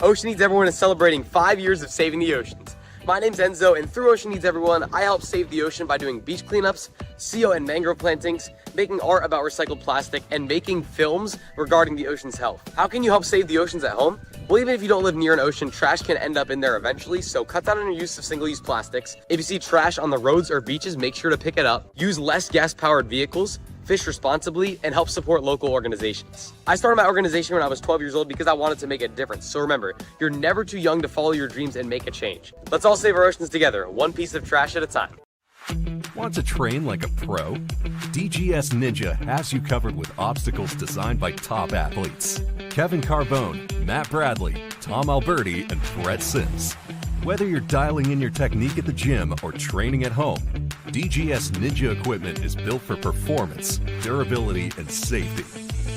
Ocean Needs Everyone is celebrating 5 years of saving the oceans. My name's Enzo, and through Ocean Needs Everyone, I help save the ocean by doing beach cleanups, CO and mangrove plantings, making art about recycled plastic, and making films regarding the ocean's health. How can you help save the oceans at home? Well, even if you don't live near an ocean, trash can end up in there eventually, so cut down on your use of single-use plastics. If you see trash on the roads or beaches, make sure to pick it up. Use less gas-powered vehicles, fish responsibly, and help support local organizations. I started my organization when I was 12 years old because I wanted to make a difference. So remember, you're never too young to follow your dreams and make a change. Let's all save our oceans together, one piece of trash at a time. Want to train like a pro? DGS Ninja has you covered with obstacles designed by top athletes. Kevin Carbone, Matt Bradley, Tom Alberti, and Brett Sims. Whether you're dialing in your technique at the gym or training at home, DGS Ninja equipment is built for performance, durability, and safety.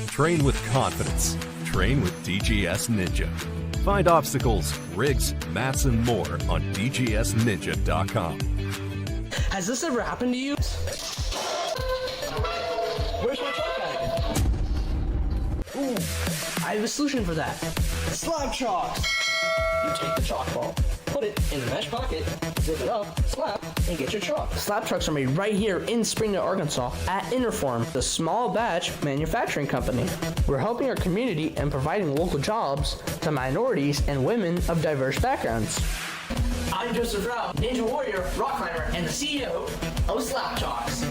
Train with confidence. Train with DGS Ninja. Find obstacles, rigs, mats, and more on DGSNinja.com. Has this ever happened to you? Where's my chalk bag? Ooh, I have a solution for that. Slab Chalk! You take the chalk ball, put it in the mesh pocket, zip it up, slap, and get your chalk. Slab Chalks are made right here in Springdale, Arkansas at Interform, the small batch manufacturing company. We're helping our community and providing local jobs to minorities and women of diverse backgrounds. I'm Joseph Rao, Ninja Warrior, Rock Climber, and the CEO of Slab Chalks.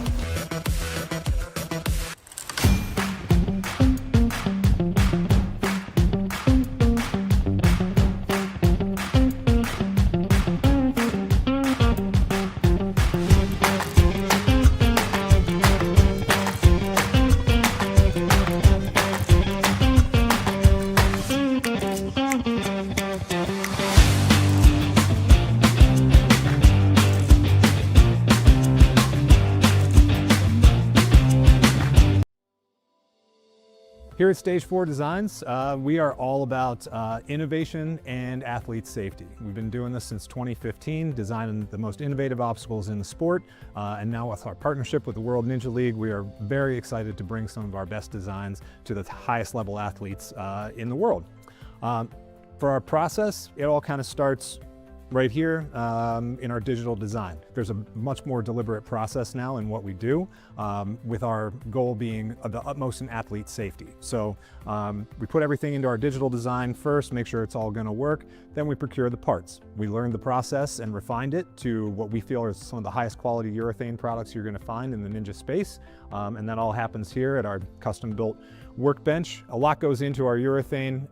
Here at Stage 4 Designs, we are all about innovation and athlete safety. We've been doing this since 2015, designing the most innovative obstacles in the sport, and now with our partnership with the World Ninja League, we are very excited to bring some of our best designs to the highest level athletes in the world. For our process, it all kind of starts right here in our digital design. There's a much more deliberate process now in what we do, with our goal being the utmost in athlete safety. So we put everything into our digital design first, make sure it's all going to work, then we procure the parts. We learned the process and refined it to what we feel are some of the highest quality urethane products you're going to find in the Ninja space, and that all happens here at our custom-built workbench. A lot goes into our urethane,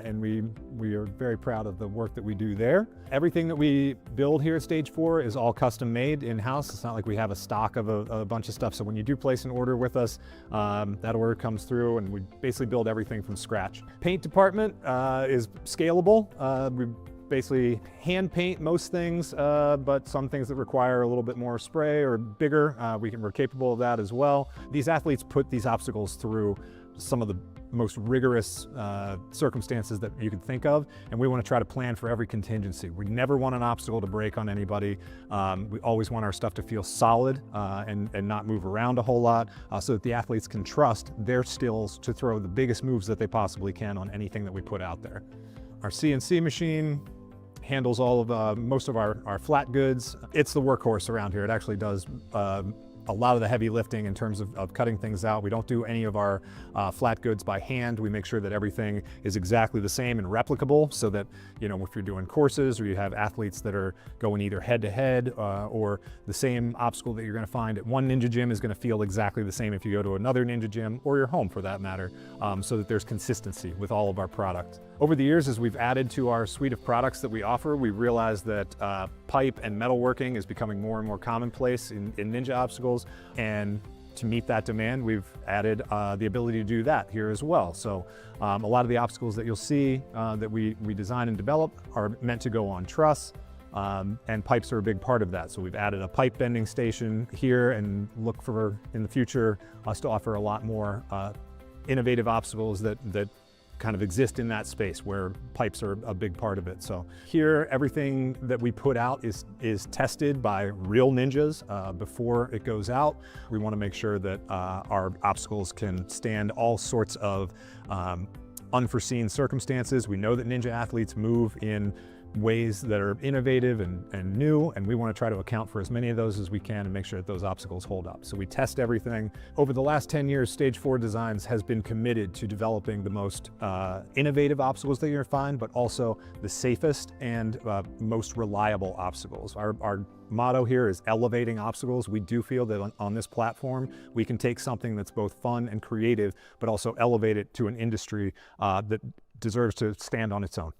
and we are very proud of the work that we do there. Everything that we build here at Stage 4 is all custom made in-house. It's not like we have a stock of a bunch of stuff. So when you do place an order with us, that order comes through and we basically build everything from scratch. Paint department is scalable. We basically hand paint most things, but some things that require a little bit more spray or bigger, we're capable of that as well. These athletes put these obstacles through some of the most rigorous circumstances that you could think of, and we want to try to plan for every contingency. We never want an obstacle to break on anybody. We always want our stuff to feel solid and not move around a whole lot, so that the athletes can trust their skills to throw the biggest moves that they possibly can on anything that we put out there. Our CNC machine handles all of most of our flat goods. It's the workhorse around here. It actually does a lot of the heavy lifting in terms of cutting things out. We don't do any of our flat goods by hand. We make sure that everything is exactly the same and replicable, so that, you know, if you're doing courses or you have athletes that are going either head to head or the same obstacle that you're going to find at one Ninja gym is going to feel exactly the same if you go to another Ninja gym or your home for that matter, so that there's consistency with all of our products. Over the years, as we've added to our suite of products that we offer, we realized that pipe and metalworking is becoming more and more commonplace in Ninja obstacles, and to meet that demand, we've added the ability to do that here as well. So a lot of the obstacles that you'll see that we design and develop are meant to go on truss, and pipes are a big part of that. So we've added a pipe bending station here and look for, in the future, us to offer a lot more innovative obstacles that kind of exist in that space where pipes are a big part of it. So here, everything that we put out is tested by real ninjas before it goes out. We want to make sure that our obstacles can stand all sorts of unforeseen circumstances. We know that ninja athletes move in ways that are innovative and new, and we want to try to account for as many of those as we can and make sure that those obstacles hold up. So we test everything. Over the last 10 years, Stage 4 Designs has been committed to developing the most innovative obstacles that you're going to find, but also the safest and most reliable obstacles. Our motto here is elevating obstacles. We do feel that on this platform, we can take something that's both fun and creative, but also elevate it to an industry that deserves to stand on its own.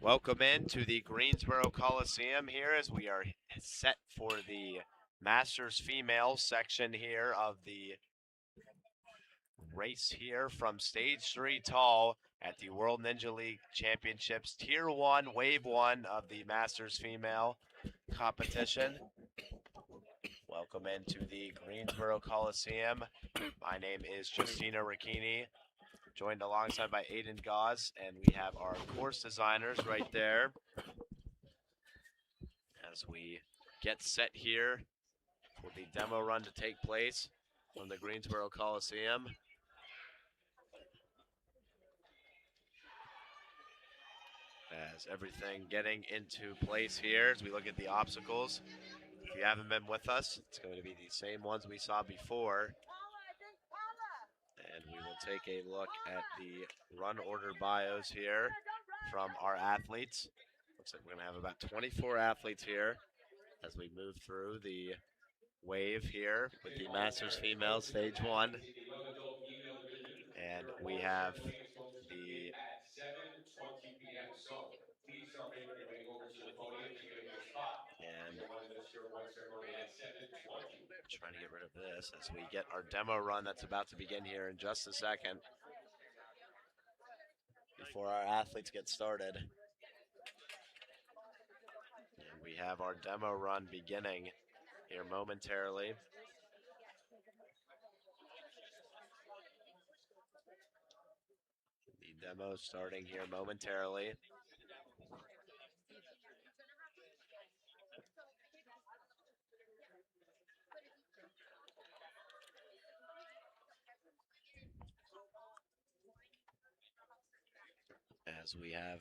Welcome into the Greensboro Coliseum here as we are set for the Masters Female section here of the race here from Stage 3 Tall at the World Ninja League Championships, Tier 1, Wave 1 of the Masters Female competition. Welcome into the Greensboro Coliseum. My name is Justina Ricchini, joined alongside by Aiden Gauze, and we have our course designers right there as we get set here for the demo run to take place from the Greensboro Coliseum. As everything getting into place here as we look at the obstacles. If you haven't been with us, it's going to be the same ones we saw before. And we will take a look at the run order bios here from our athletes. Looks like we're going to have about 24 athletes here as we move through the wave here with the Masters Female Stage 1. And we have the and trying to get rid of this as we get our demo run that's about to begin here in just a second before our athletes get started. And we have our demo run beginning here momentarily. The demo starting here momentarily. As we have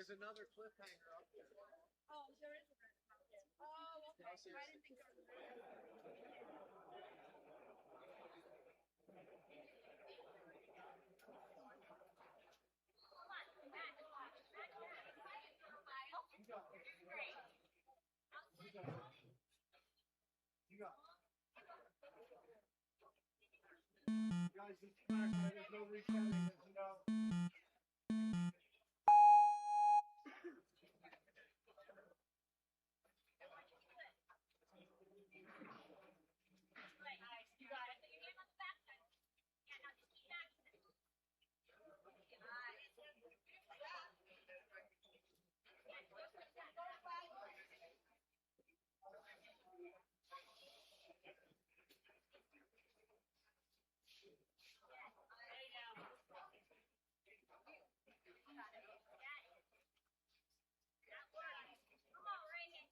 There's another cliffhanger up there. Oh, there is a red mountain. Oh, okay. I didn't think there was a red You got. Guys, this back right, there's no resetting it, you know. You got it. Your hand on the back side. Yeah, now just keep back. Come on, right hand.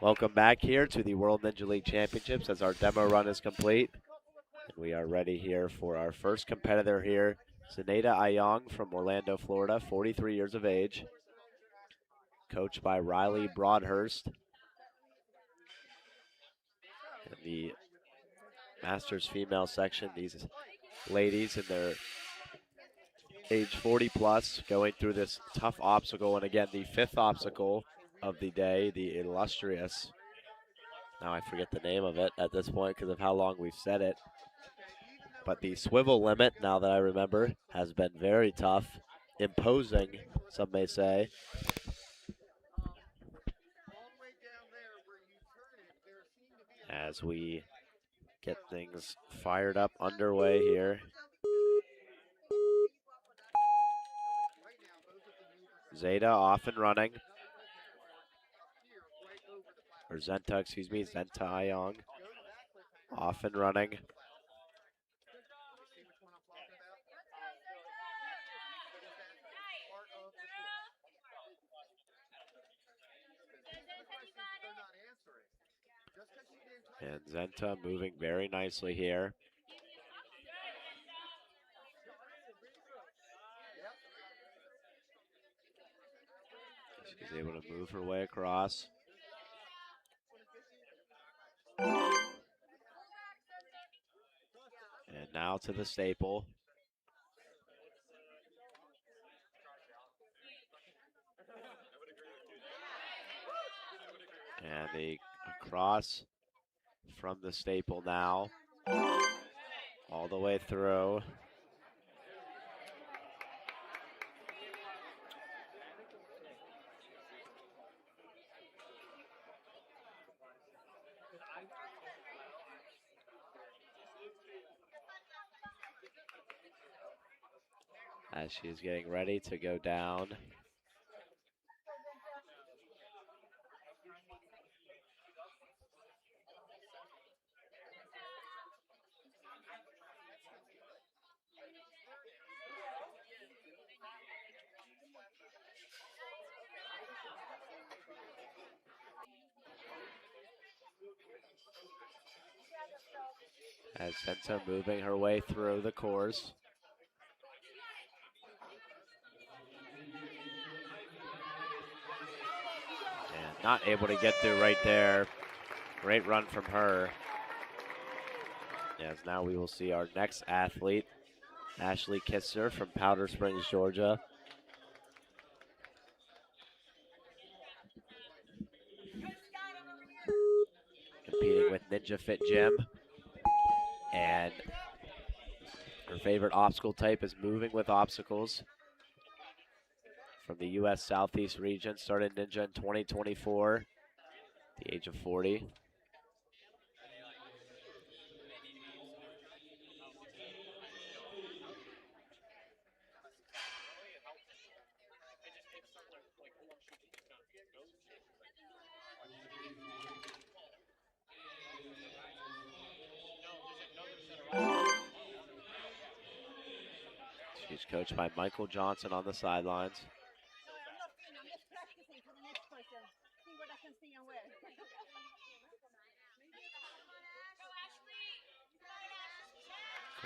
Welcome back here to the World Ninja League Championships as our demo run is complete. And we are ready here for our first competitor here, Zenaida Ayong from Orlando, Florida, 43 years of age, coached by Riley Broadhurst. In the Masters female section, these ladies in their age 40 plus going through this tough obstacle, and again the fifth obstacle of the day, the illustrious, now I forget the name of it at this point because of how long we've said it, but the swivel limit, now that I remember, has been very tough, imposing, some may say. As we get things fired up underway here. Zeta off and running. Or Zenta, excuse me, Zenta Ayong. Off and running. And Zenta moving very nicely here. She's able to move her way across. And now to the staple. And the across from the staple now. All the way through. As she is getting ready to go down. As Zenta moving her way through the course. And not able to get through right there. Great run from her. As now we will see our next athlete, Ashley Kisser from Powder Springs, Georgia. Competing with Ninja Fit Gym. And her favorite obstacle type is moving with obstacles. From the U.S. Southeast region, started Ninja in 2024, the age of 40. She's coached by Michael Johnson on the sidelines.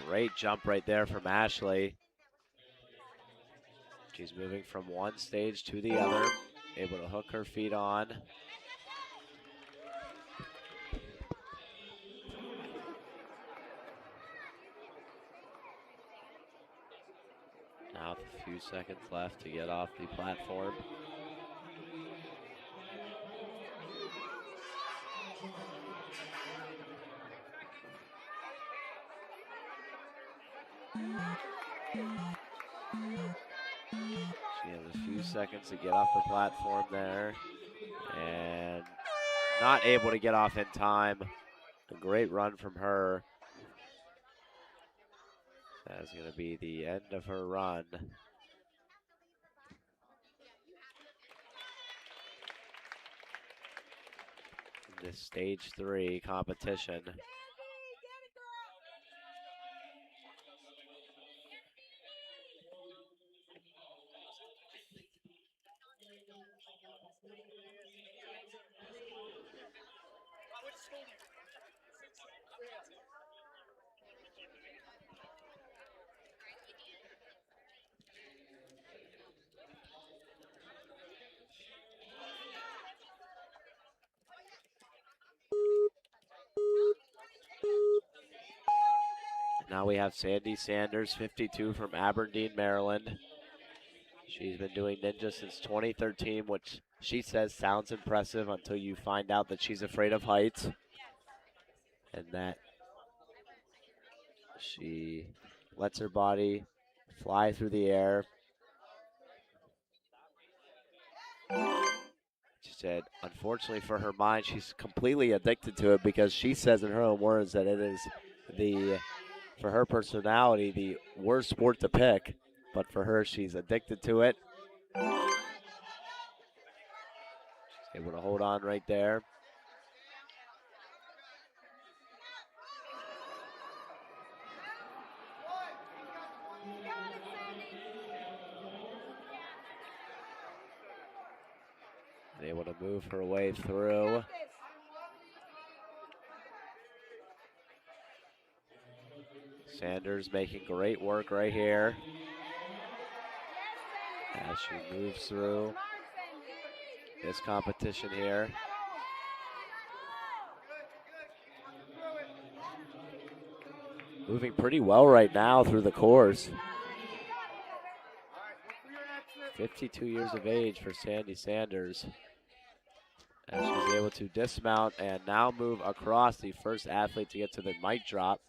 Great jump right there from Ashley. She's moving from one stage to the other, able to hook her feet on. Now with a few seconds left to get off the platform. She has a few seconds to get off the platform there. And not able to get off in time. A great run from her. That's going to be the end of her run. this stage 3 competition. Now we have Sandy Sanders, 52, from Aberdeen, Maryland. She's been doing Ninja since 2013, which she says sounds impressive until you find out that she's afraid of heights and that she lets her body fly through the air. She said, unfortunately for her mind, she's completely addicted to it because she says in her own words that it is for her personality, the worst sport to pick. But for her, she's addicted to it. She's able to hold on right there. And able to move her way through. Sanders making great work right here as she moves through this competition here. Moving pretty well right now through the course. 52 years of age for Sandy Sanders. And she's able to dismount and now move across, the first athlete to get to the mic drop.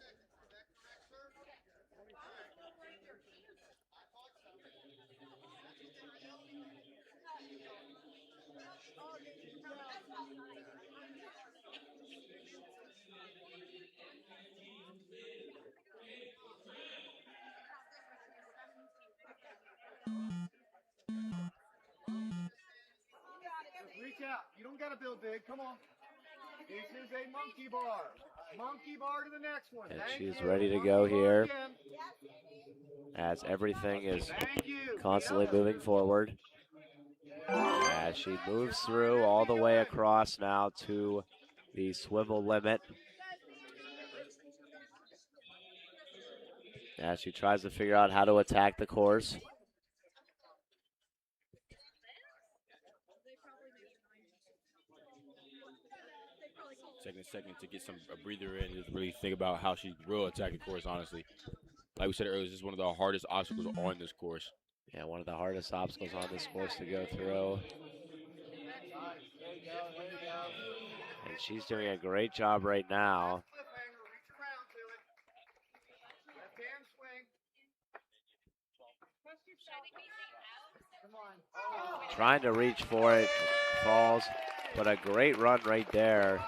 Reach out. You don't got to build big. Come on. This is a monkey bar. Monkey bar to the next one. And Thank she's you. ready to Monkey go bar here again. as everything is Thank you. constantly moving forward. As she moves through all the way across now to the swivel limit. As she tries to figure out how to attack the course. Second to get a breather in, just really think about how she will attack the course, honestly. Like we said earlier, this is one of the hardest obstacles on this course. Yeah, one of the hardest obstacles on this course to go through. And she's doing a great job right now. Trying to reach for it, falls, but a great run right there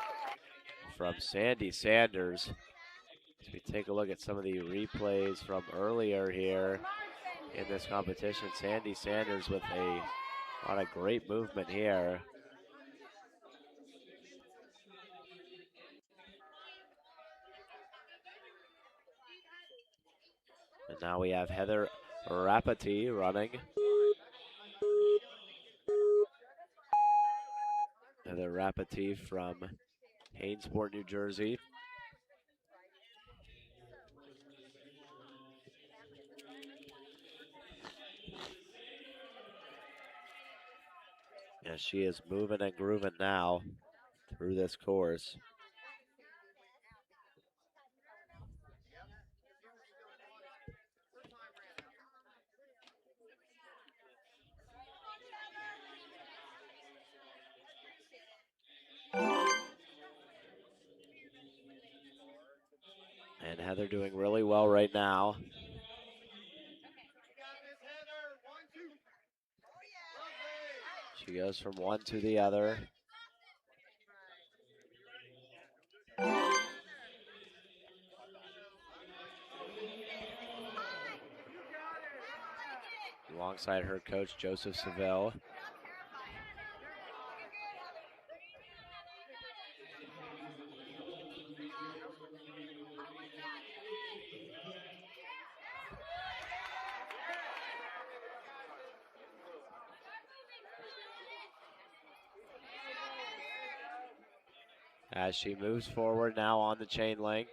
from Sandy Sanders. As we take a look at some of the replays from earlier here in this competition, Sandy Sanders with a lot of great movement here. And now we have Heather Rapati running. Heather Rapati from Hainesport, New Jersey. Yeah, she is moving and grooving now through this course. And Heather doing really well right now. She goes from one to the other. Alongside her coach, Joseph Seville. as she moves forward now on the chain link.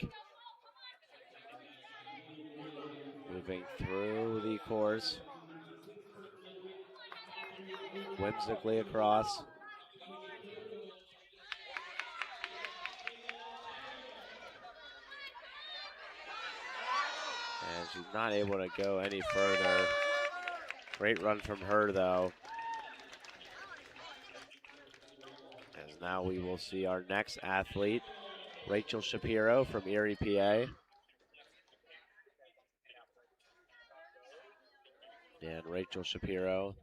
Moving through the course. Whimsically across. And she's not able to go any further. Great run from her though. As now we will see our next athlete, Rachel Shapiro from Erie, PA. And Rachel Shapiro,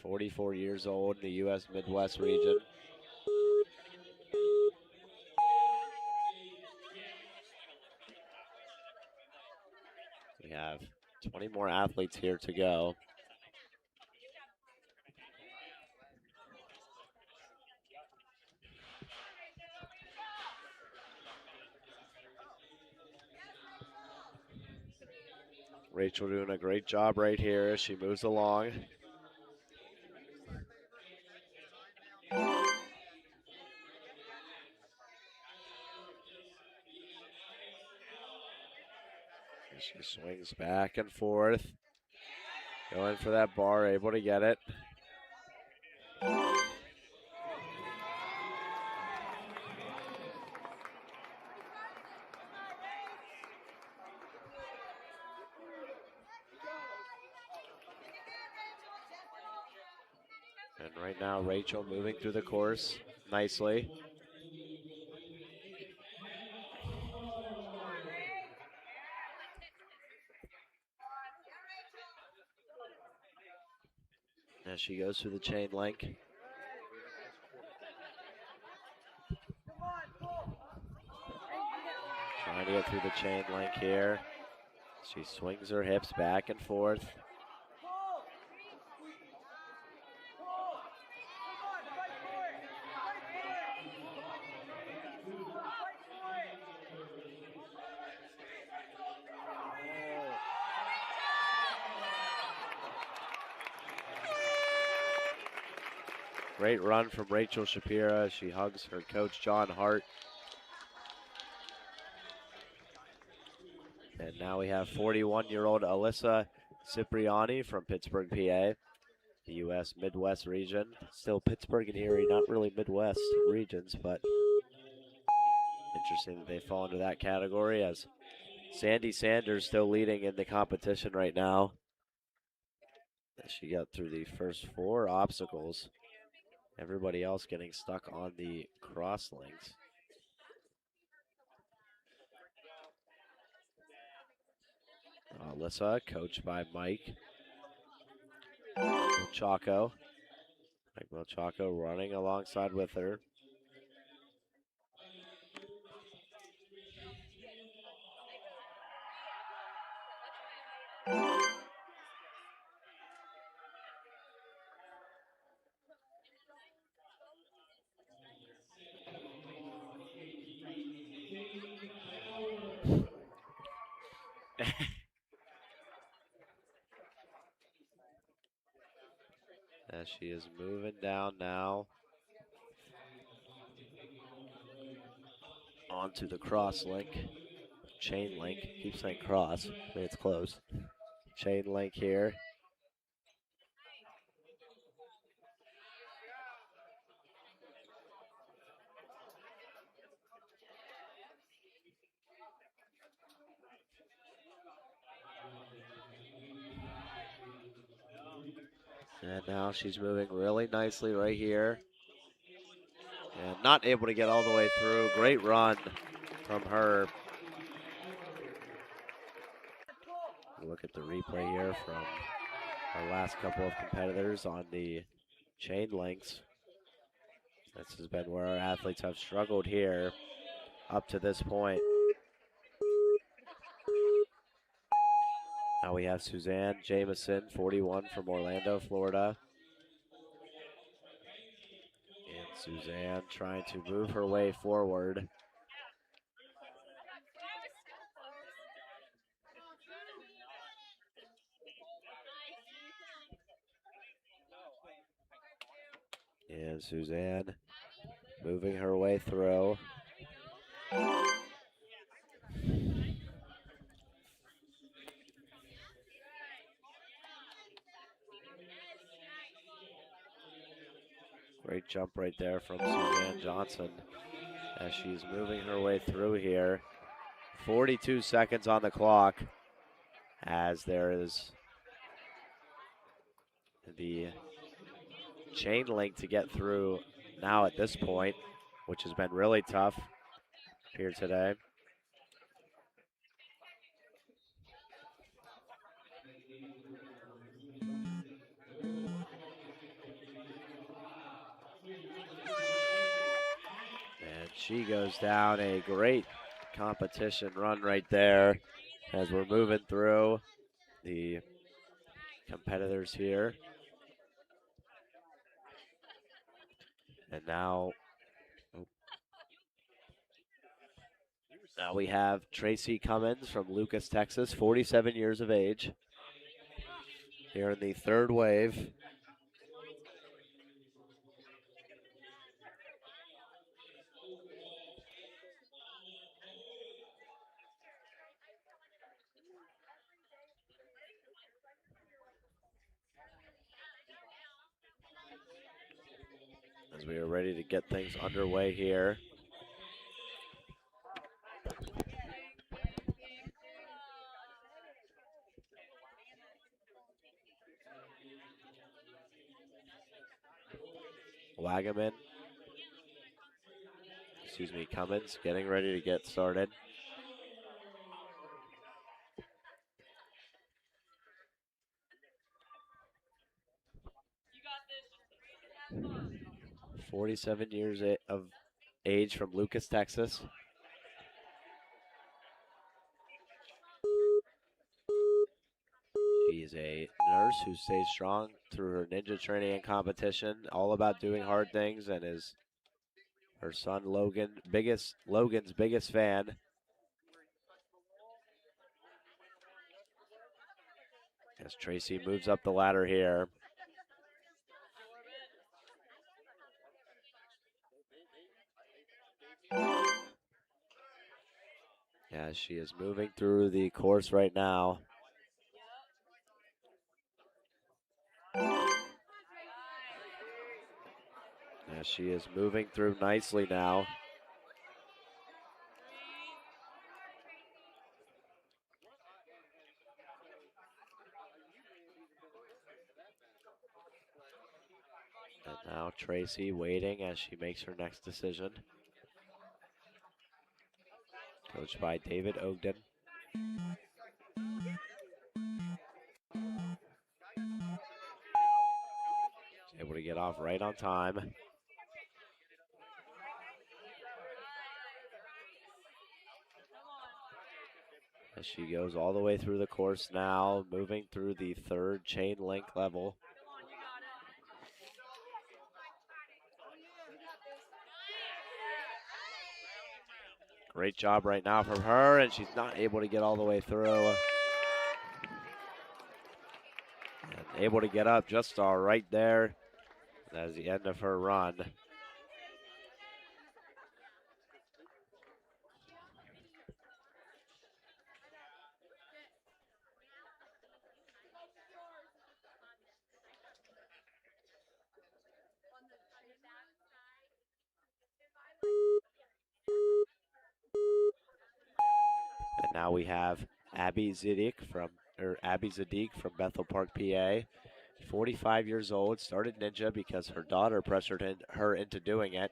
44 years old in the U.S. Midwest region. We have 20 more athletes here to go. Rachel doing a great job right here as she moves along. She swings back and forth. Going for that bar, able to get it. And right now, Rachel moving through the course nicely. As she goes through the chain link. Trying to get through the chain link here. She swings her hips back and forth. Great run from Rachel Shapiro. She hugs her coach, John Hart. And now we have 41-year-old Alyssa Cipriani from Pittsburgh, PA, the U.S. Midwest region. Still Pittsburgh and Erie, not really Midwest regions, but interesting that they fall into that category, as Sandy Sanders still leading in the competition right now. She got through the first 4 obstacles. Everybody else getting stuck on the cross links. Alyssa, coached by Mike Chaco. Mike Chaco running alongside with her. As she is moving down now onto the cross link, chain link. Keep saying cross, I mean it's close. Chain link here. And now she's moving really nicely right here. And not able to get all the way through. Great run from her. Look at the replay here from our last couple of competitors on the chain links. This has been where our athletes have struggled here up to this point. Now we have Suzanne Jameson, 41 from Orlando, Florida. And Suzanne trying to move her way forward. And Suzanne moving her way through. Great jump right there from Suzanne Johnson as she's moving her way through here. 42 seconds on the clock as there is the chain link to get through now at this point, which has been really tough here today. And she goes down. A great competition run right there as we're moving through the competitors here. And now we have Tracy Cummins from Lucas, Texas, 47 years of age, here in the third wave. As we are ready to get things underway here. Cummins getting ready to get started. You got this. 47 years of age from Lucas, Texas. She's a nurse who stays strong through her ninja training and competition, all about doing hard things, and is her son Logan's biggest fan. As Tracy moves up the ladder here. As she is moving through the course right now. As she is moving through nicely now. And now Tracy waiting as she makes her next decision. Coached by David Ogden. Able to get off right on time. As she goes all the way through the course now, moving through the third chain link level. Great job right now from her, and she's not able to get all the way through. And able to get up just all right there. That is the end of her run. And now we have Abby Zadik from Bethel Park, PA. 45 years old, started ninja because her daughter pressured her into doing it.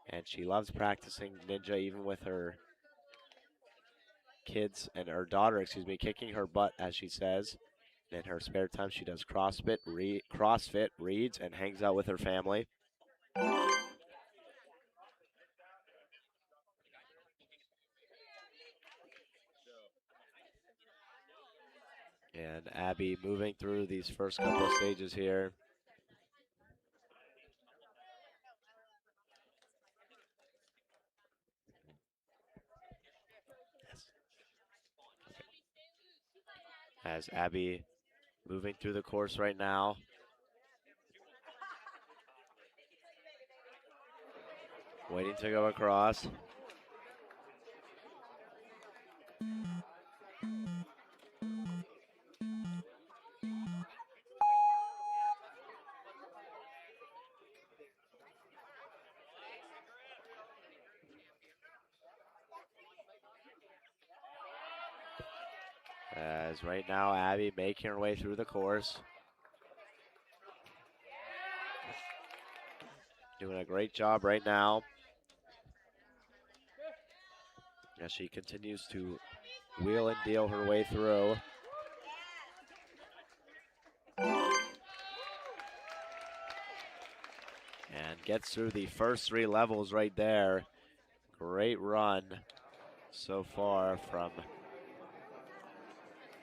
And she loves practicing ninja even with her kids and her daughter, kicking her butt, as she says. In her spare time, she does CrossFit, reads, and hangs out with her family. And Abby moving through these first couple of stages here. As Abby moving through the course right now. Waiting to go across. As right now, Abby making her way through the course. Doing a great job right now. As she continues to wheel and deal her way through. And gets through the first 3 levels right there. Great run so far from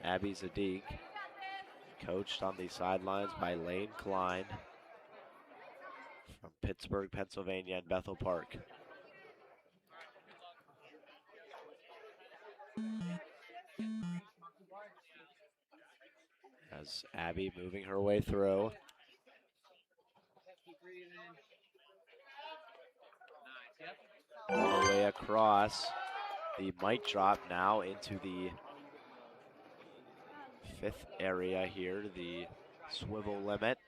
Abby Zadig, coached on the sidelines by Lane Klein from Pittsburgh, Pennsylvania and Bethel Park. As Abby moving her way through. All the way across. The mic drop now into the 5th area here, the swivel limit.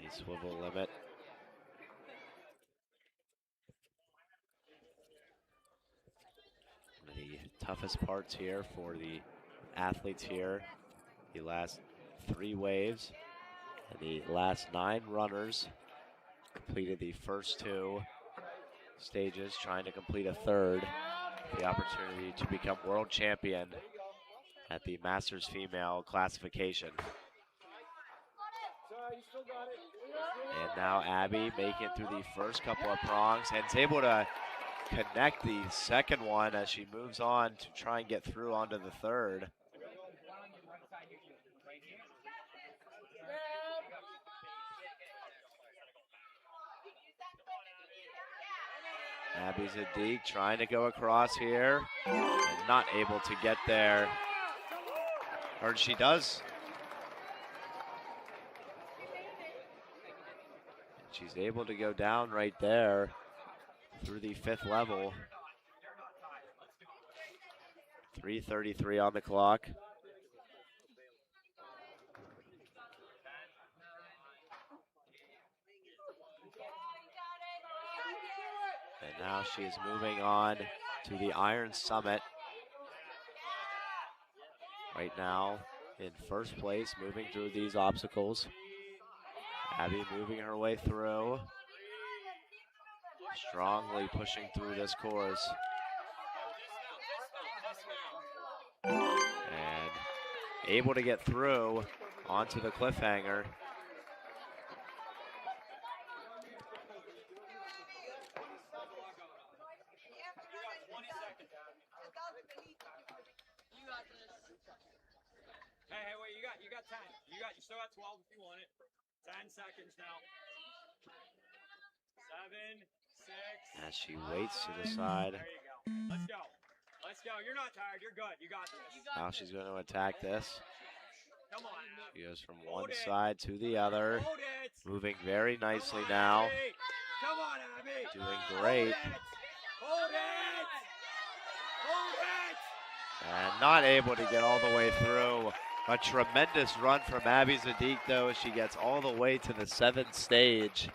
The swivel limit. One of the toughest parts here for the athletes here. The last 3 waves and the last 9 runners completed the first 2 stages, trying to complete a third. The opportunity to become world champion at the Masters female classification. And now Abby making it through the first couple of prongs and is able to connect the second one as she moves on to try and get through onto the third. Abby Zadig trying to go across here and not able to get there. Or she does. She's able to go down right there through the 5th level. 3:33 on the clock. And now she is moving on to the Iron Summit. Right now in first place, moving through these obstacles. Abby moving her way through. Strongly pushing through this course. And able to get through onto the cliffhanger. Hey, wait, you got 10. You still got 12 if you want it. 10 seconds now. 7, 6. As she waits to the side. There you go. Let's go. Let's go. You're not tired. You're good. You got this. Now she's going to attack this. Come on. She goes from one side to the other. Hold it. Moving very nicely now. Abby. Come on, Abby. Doing great. Hold it. Hold it. And not able to get all the way through. A tremendous run from Abby Zadig, though, as she gets all the way to the 7th stage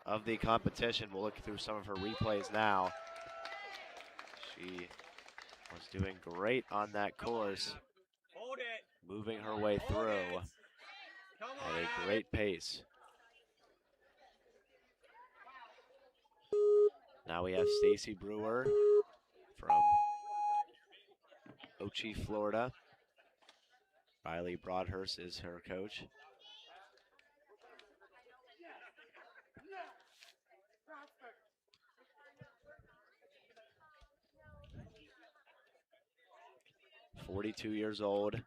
of the competition. We'll look through some of her replays now. She was doing great on that course, Hold it. moving her way through Come at on, a great pace. Now we have Stacy Brewer from Ochi, Florida. Riley Broadhurst is her coach. "42 years old,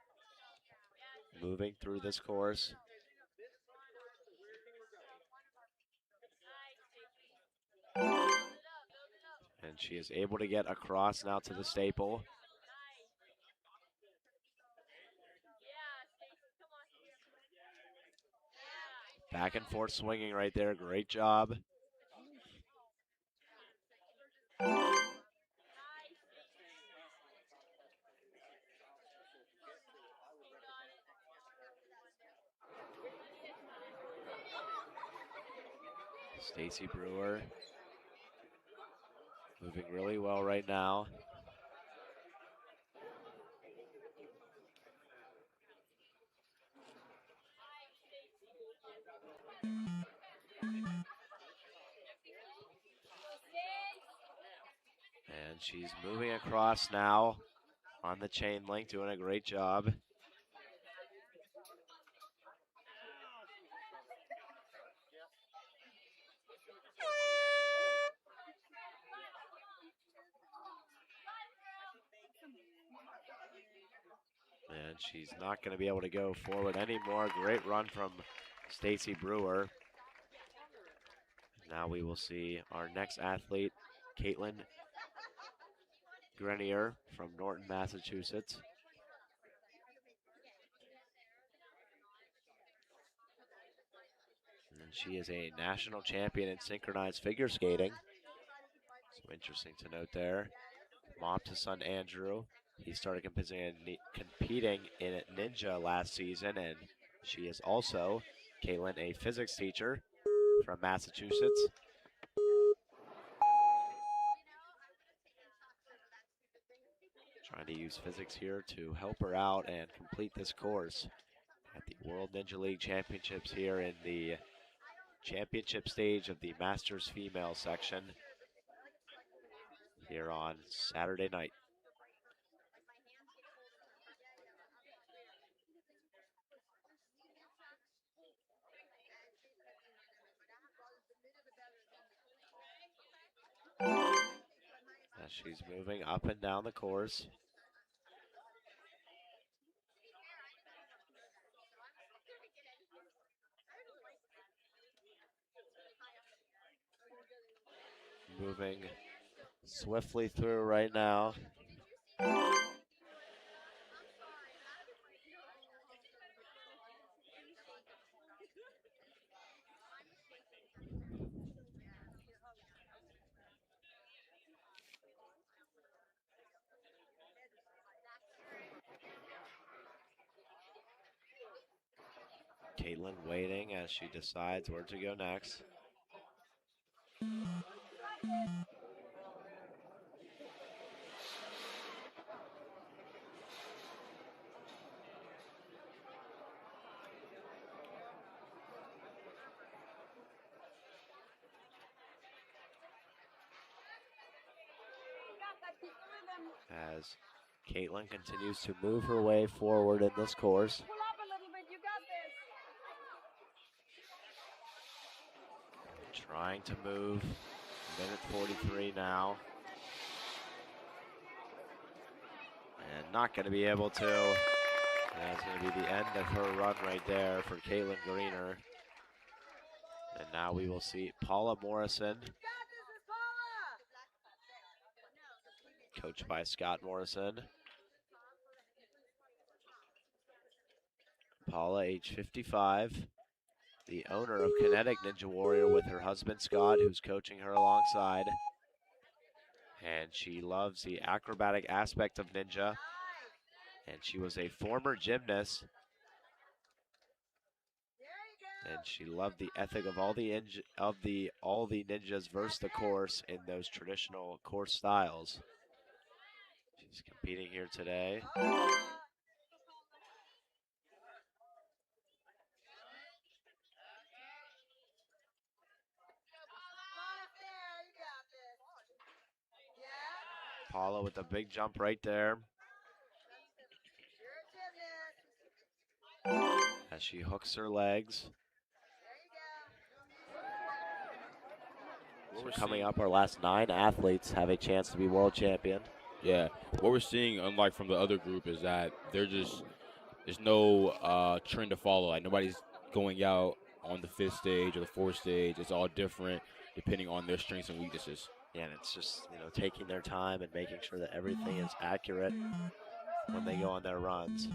moving through this course. And she is able to get across now to the staple. Back and forth swinging right there. Great job. Stacy Brewer moving really well right now. And she's moving across now on the chain link, doing a great job. And she's not going to be able to go forward anymore. Great run from Stacy Brewer. Now we will see our next athlete, Caitlin Grenier from Norton, Massachusetts. And she is a national champion in synchronized figure skating. So interesting to note there. Mom to son Andrew. He started competing in Ninja last season, and she is also, Caitlin, a physics teacher from Massachusetts. Trying to use physics here to help her out and complete this course at the World Ninja League Championships here in the championship stage of the Masters female section here on Saturday night. As she's moving up and down the course. Moving swiftly through right now. Caitlin waiting as she decides where to go next. As Caitlin continues to move her way forward in this course. Pull up a little bit, you got this. Trying to move. Minute 43 now. And not going to be able to. That's going to be the end of her run right there for Caitlin Greener. And now we will see Paula Morrison, coached by Scott Morrison. Paula, age 55, the owner of Kinetic Ninja Warrior with her husband Scott, who's coaching her alongside. And she loves the acrobatic aspect of ninja. And she was a former gymnast. And she loved the ethic of all the ninjas versus the course in those traditional course styles. She's competing here today. Paula with a big jump right there. As she hooks her legs. So coming up, our last 9 athletes have a chance to be world champion. Yeah, what we're seeing, unlike from the other group, is that there's no trend to follow. Like nobody's going out on the 5th stage or the 4th stage. It's all different depending on their strengths and weaknesses. Yeah, and it's just, taking their time and making sure that everything is accurate when they go on their runs.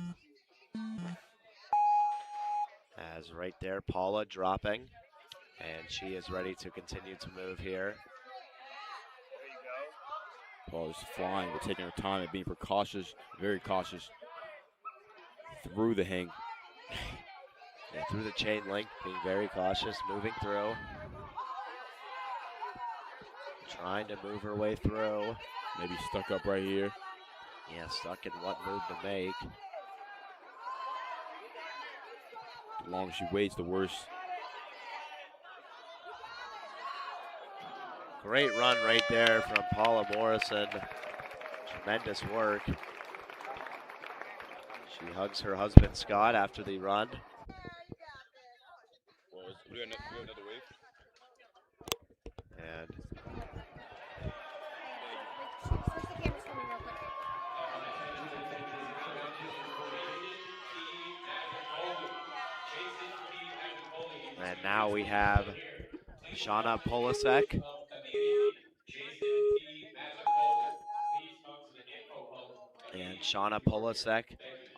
As right there, Paula dropping, and she is ready to continue to move here. Paula's flying, but taking her time and being precautious, very cautious through the hang. Yeah, through the chain link, being very cautious, moving through. Trying to move her way through. Maybe stuck up right here. Yeah, stuck in what move to make. The longer she waits, the worse. Great run right there from Paula Morrison. Tremendous work. She hugs her husband Scott after the run. We have another wave. And now we have Shauna Polasek. And Shauna Polasek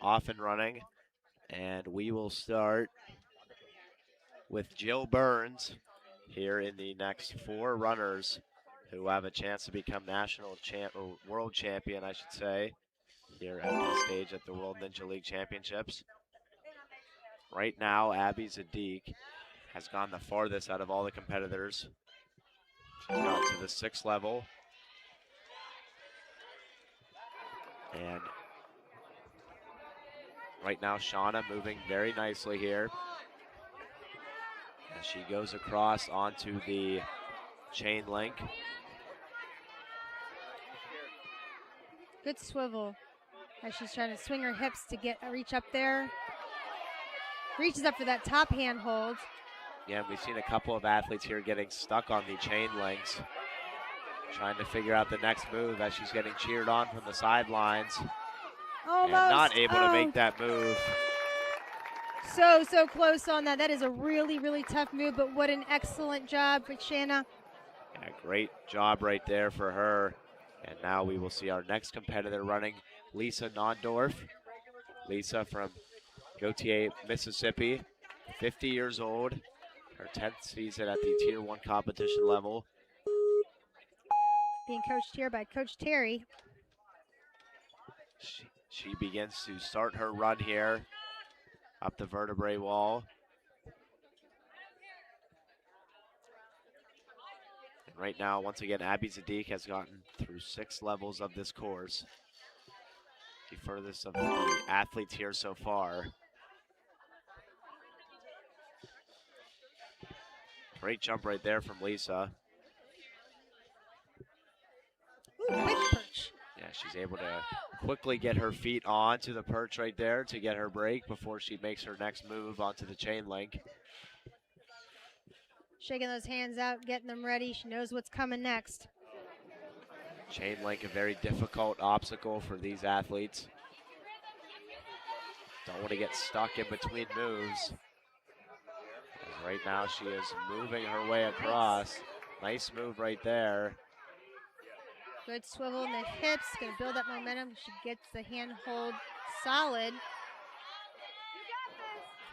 off and running. And we will start with Jill Burns here in the next 4 runners who have a chance to become national champ or world champion, I should say, here at this stage at the World Ninja League Championships. Right now, Abby Zadig has gone the farthest out of all the competitors. She's got to the 6th level. And right now, Shauna moving very nicely here. As she goes across onto the chain link. Good swivel as she's trying to swing her hips to reach up there. Reaches up for that top hand hold. Yeah, we've seen a couple of athletes here getting stuck on the chain links, trying to figure out the next move as she's getting cheered on from the sidelines. Almost. And not able to make that move. So close on that. That is a really, really tough move, but what an excellent job for Shanna. Yeah, great job right there for her. And now we will see our next competitor running, Lisa Nondorf. Lisa from Gautier, Mississippi, 50 years old, her 10th season at the Tier 1 competition level. Being coached here by Coach Terry. She begins to start her run here up the vertebrae wall. And right now, once again, Abby Zadig has gotten through 6 levels of this course. The furthest of the athletes here so far. Great jump right there from Lisa. Ooh, quick perch. Yeah, she's able to quickly get her feet onto the perch right there to get her break before she makes her next move onto the chain link. Shaking those hands out, getting them ready. She knows what's coming next. Chain link, a very difficult obstacle for these athletes. Don't want to get stuck in between moves. And right now she is moving her way across. Nice move right there. Good swivel in the hips, gonna build up momentum. She gets the hand hold solid.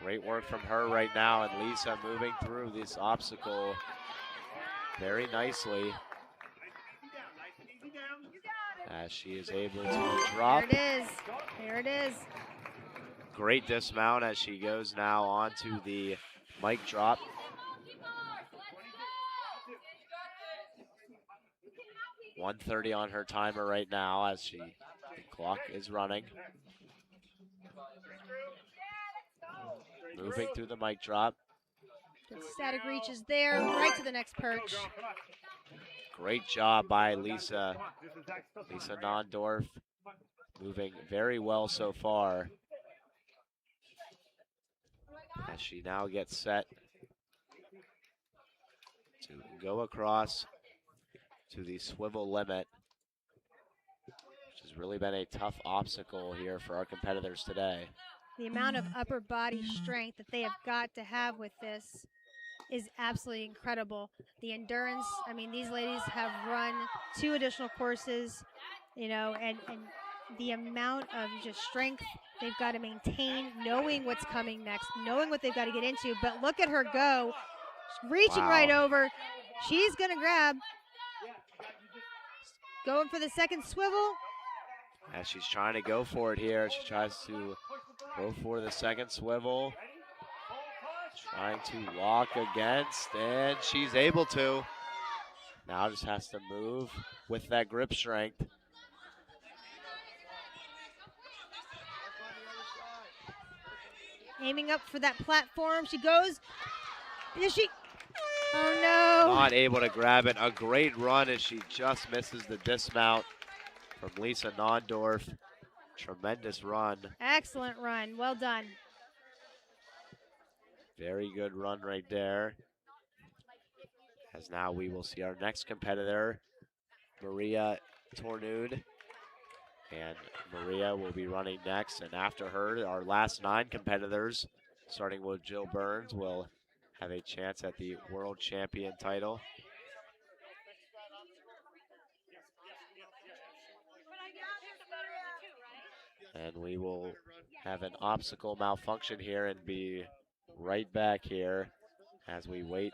Great work from her right now, and Lisa moving through this obstacle very nicely. As she is able to drop. There it is. There it is. Great dismount as she goes now onto the mic drop. .130 on her timer right now as the clock is running. Moving through the mic drop. Good static reaches there, right to the next perch. Great job by Lisa Nondorf. Moving very well so far. As she now gets set to go across to the swivel limit, which has really been a tough obstacle here for our competitors today. The amount of upper body strength that they have got to have with this is absolutely incredible. The endurance, I mean, these ladies have run 2 additional courses, you know, and the amount of just strength they've got to maintain, knowing what's coming next, knowing what they've got to get into. But look at her go. She's reaching right over. She's going to grab. Going for the second swivel. As she's trying to go for it here. She tries to go for the second swivel. Trying to lock against, and she's able to. Now just has to move with that grip strength. Aiming up for that platform. She goes. Is she? Oh, no. Not able to grab it. A great run as she just misses the dismount from Lisa Nondorf. Tremendous run. Excellent run. Well done. Very good run right there. As now we will see our next competitor, Maria Tornud. And Maria will be running next. And after her, our last 9 competitors, starting with Jill Burns, will have a chance at the world champion title. And we will have an obstacle malfunction here and be right back here as we wait.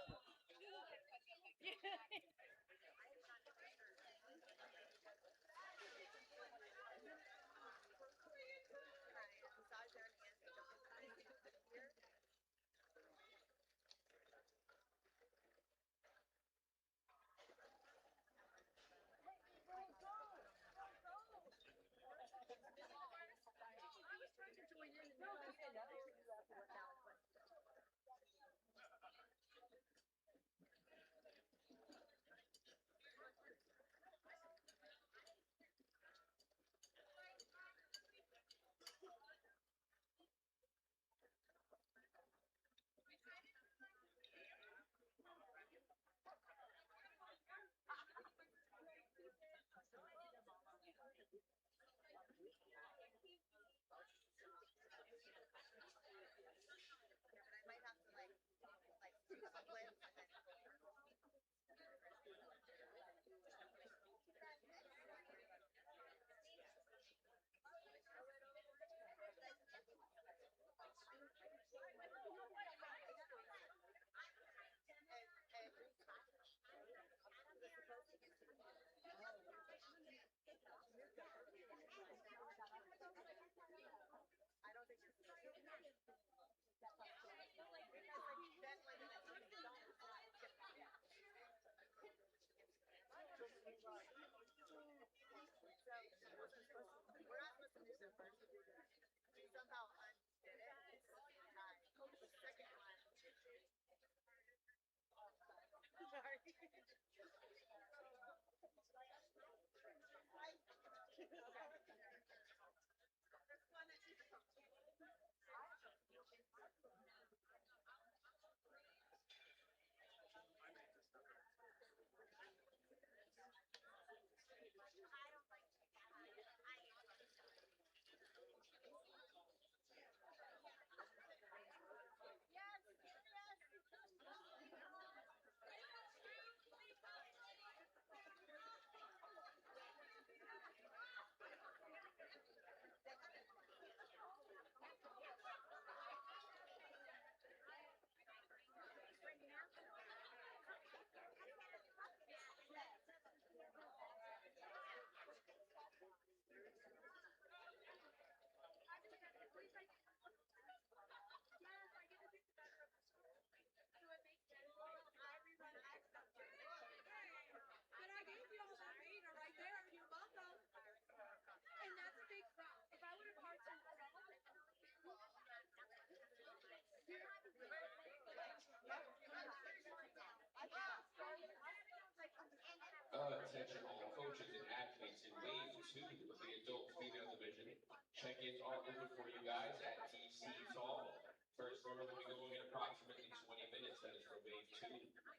Attention all coaches and athletes in wave 2 of the adult female division. Check-ins are open for you guys at DC Tall. First runner will be going in approximately 20 minutes. That is for wave 2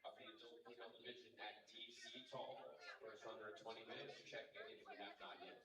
of the adult female division at DC Tall. First runner in 20 minutes. Check in if you have not yet.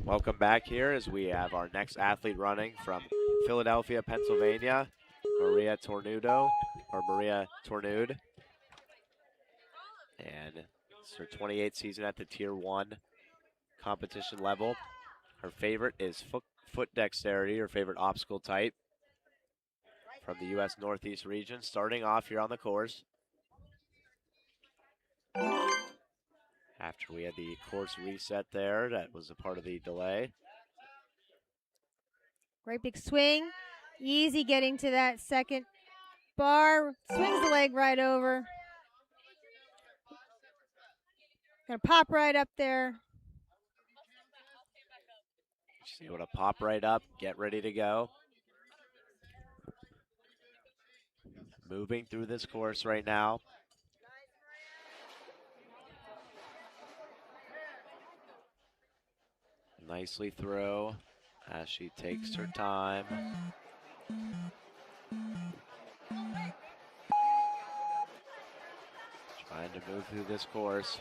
Welcome back here as we have our next athlete running from Philadelphia, Pennsylvania, Maria Tornudo. And it's her 28th season at the Tier 1 competition level. Her favorite is foot dexterity, her favorite obstacle type from the U.S. Northeast region. Starting off here on the course. After we had the course reset there, that was a part of the delay. Great big swing. Easy getting to that second bar. Swings the leg right over. Gonna pop right up there. She's able to pop right up, get ready to go. Moving through this course right now. Nicely through as she takes her time. Trying to move through this course.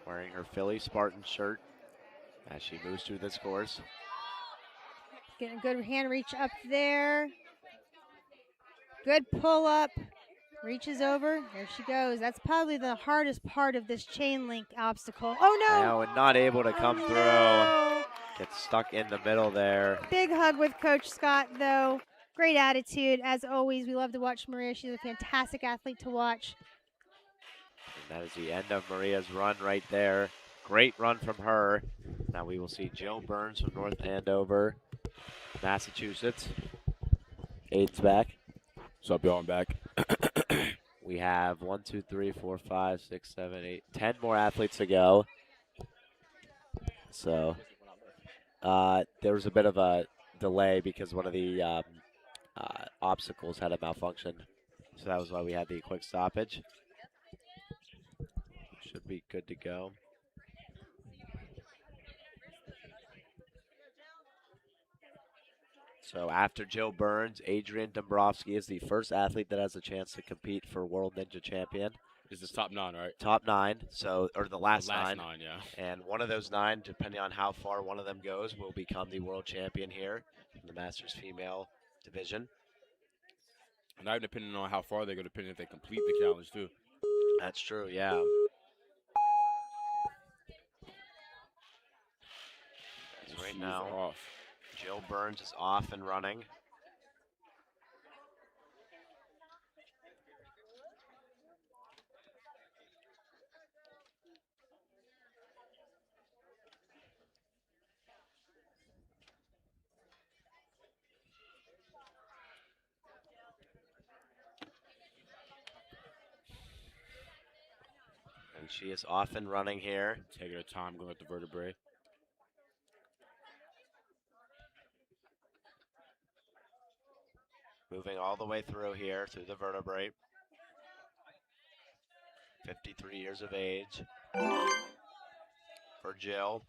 Wearing her Philly Spartan shirt as she moves through this course. Getting a good hand reach up there. Good pull up. Reaches over. There she goes. That's probably the hardest part of this chain link obstacle. Oh no! Now and not able to come through. No. Gets stuck in the middle there. Big hug with Coach Scott, though. Great attitude, as always. We love to watch Maria. She's a fantastic athlete to watch. And that is the end of Maria's run right there. Great run from her. Now we will see Jill Burns from North Andover, Massachusetts. Eight's back. What's up, y'all? I'm back. We have 1, 2, 3, 4, 5, 6, 7, 8, 10 more athletes to go. So there was a bit of a delay because one of the obstacles had a malfunction. So that was why we had the quick stoppage. Should be good to go. So after Jill Burns, Adrian Dombrowski is the first athlete that has a chance to compete for World Ninja Champion. This is top 9, right? Top 9, so or the last 9. Yeah. And one of those 9, depending on how far one of them goes, will become the world champion here in the Masters female division. And not even depending on how far they go, depending if they complete the challenge too. That's true, yeah. As right now, off. Jill Burns is off and running. And she is off and running here. Taking her time going at the vertebrae. Moving all the way through here, through the vertebrae. 53 years of age for Jill.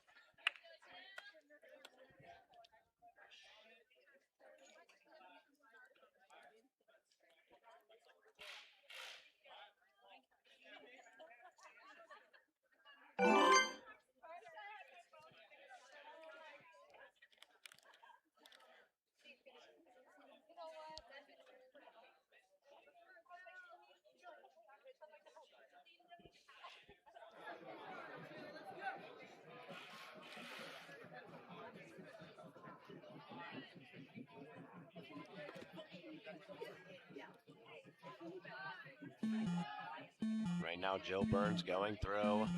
Right now, Jill Burns going through.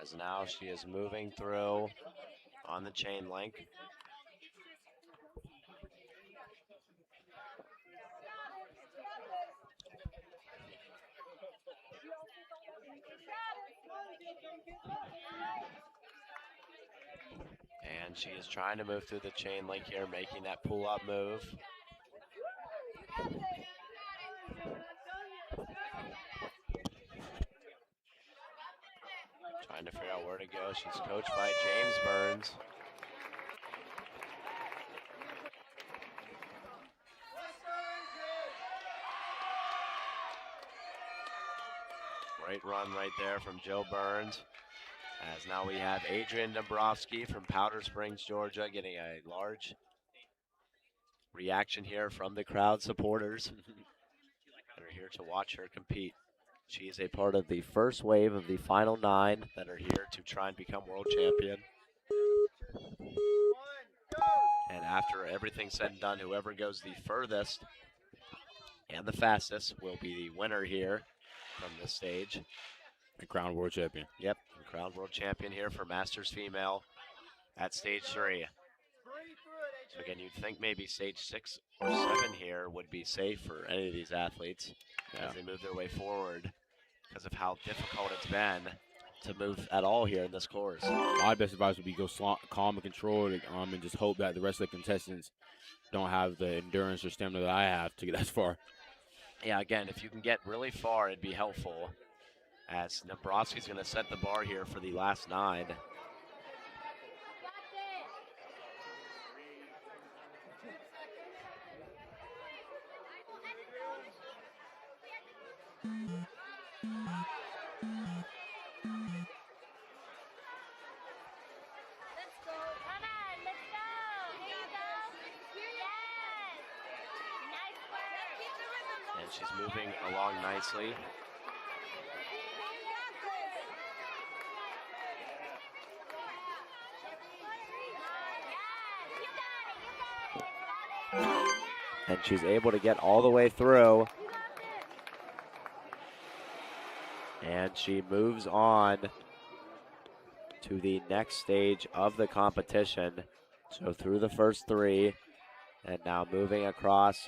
As now she is moving through. on the chain link. And she is trying to move through the chain link here, making that pull-up move. Trying to figure out where to go. She's coached by James Burns. Great run right there from Joe Burns. As now we have Adrian Dombrowski from Powder Springs, Georgia, getting a large reaction here from the crowd supporters that are here to watch her compete. She is a part of the first wave of the final 9 that are here to try and become world champion. And after everything's said and done, whoever goes the furthest and the fastest will be the winner here from this stage. And crowned world champion. Yep, crowned world champion here for Masters Female at stage 3. So again, you'd think maybe stage 6 or 7 here would be safe for any of these athletes as they move their way forward because of how difficult it's been to move at all here in this course. My best advice would be go calm and controlled, and just hope that the rest of the contestants don't have the endurance or stamina that I have to get as far. Yeah, again, if you can get really far, it'd be helpful, as Dombrowski's going to set the bar here for the last 9. And she's moving along nicely. And she's able to get all the way through. And she moves on to the next stage of the competition. So through the first 3, and now moving across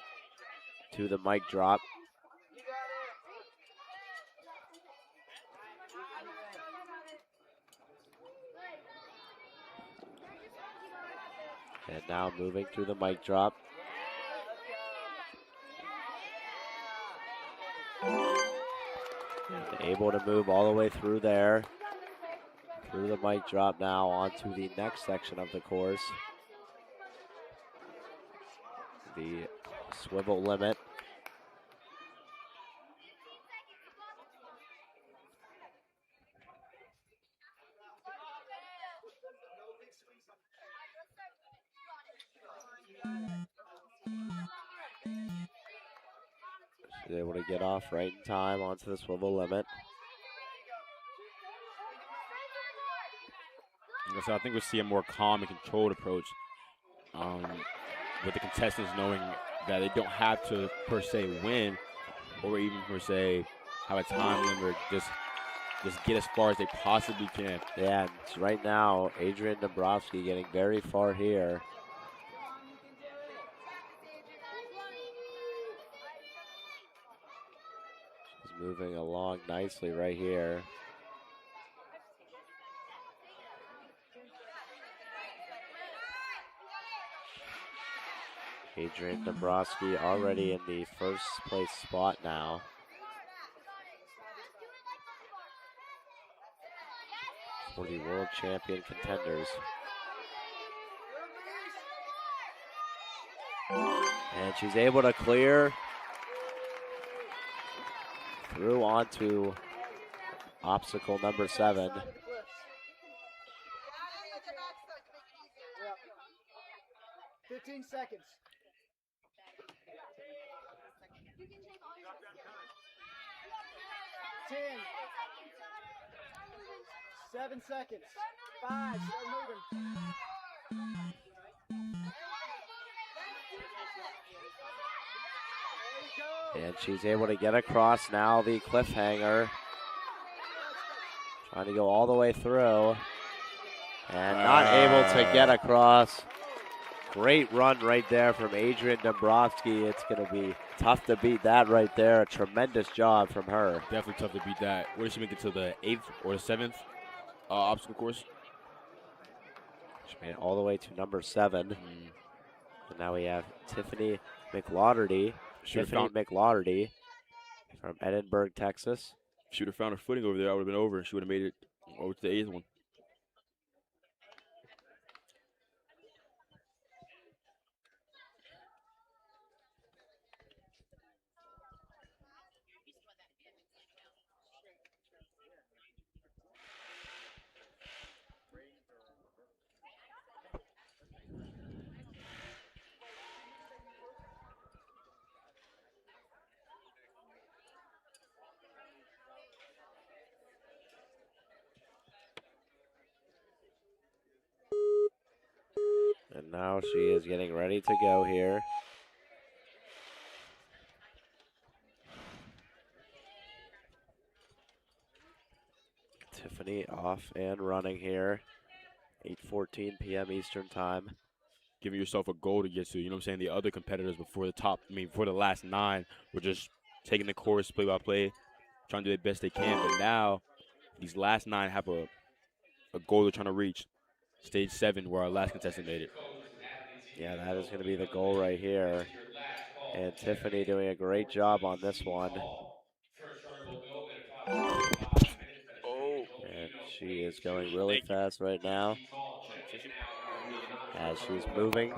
to the mic drop. And now moving through the mic drop. And able to move all the way through there. Through the mic drop now onto the next section of the course. The swivel limit. She's able to get off right in time onto the swivel limit. So I think we'll see a more calm and controlled approach with the contestants knowing that they don't have to per se win or even per se have a time limit, just get as far as they possibly can. Yeah, and right now Adrian Dombrowski getting very far here. She's moving along nicely right here. Adrian Dombrowski already in the first place spot now. For the world champion contenders. And she's able to clear through onto obstacle number 7. Yep. 15 seconds. 10. 7 seconds. 5. Start moving. And she's able to get across now the cliffhanger. Trying to go all the way through. And not able to get across. Great run right there from Adrian Dombrowski. It's going to be tough to beat that right there. A tremendous job from her. Definitely tough to beat that. Where did she make it to the 8th or the 7th obstacle course? She made it all the way to number 7. And now we have Tiffany McLaughterty. Tiffany McLaughterty from Edinburgh, Texas. If she would have found her footing over there, I would have been over. She would have made it over to the 8th one. And now she is getting ready to go here. Tiffany off and running here. 8:14 p.m. Eastern time. Giving yourself a goal to get to. You know what I'm saying? The other competitors before the last 9 were just taking the course play by play, trying to do the best they can. But now these last 9 have a goal they're trying to reach. Stage 7, where our last contestant made it. Yeah, that is going to be the goal right here. And Tiffany doing a great job on this one. And she is going really fast right now. As she's moving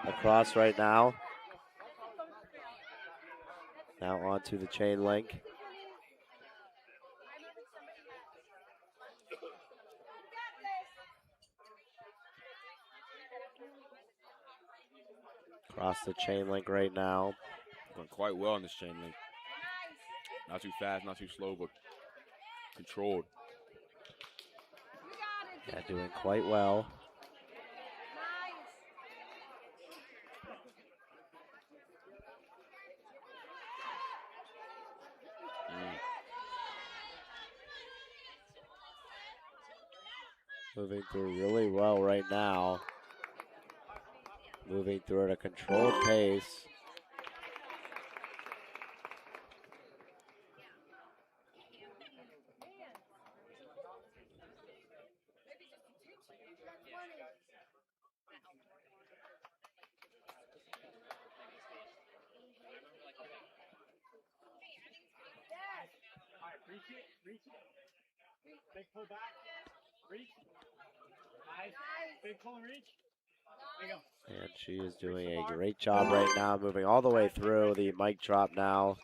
across right now. Now onto the chain link. Across the chain link right now. Going quite well on this chain link. Not too fast, not too slow, but controlled. Yeah, doing quite well. Moving through really well right now. Moving through at a controlled pace. Reach it. Big pull back. Reach. Nice. Big pull and reach. There you go. And she is doing a great job right now, moving all the way through the mic drop now.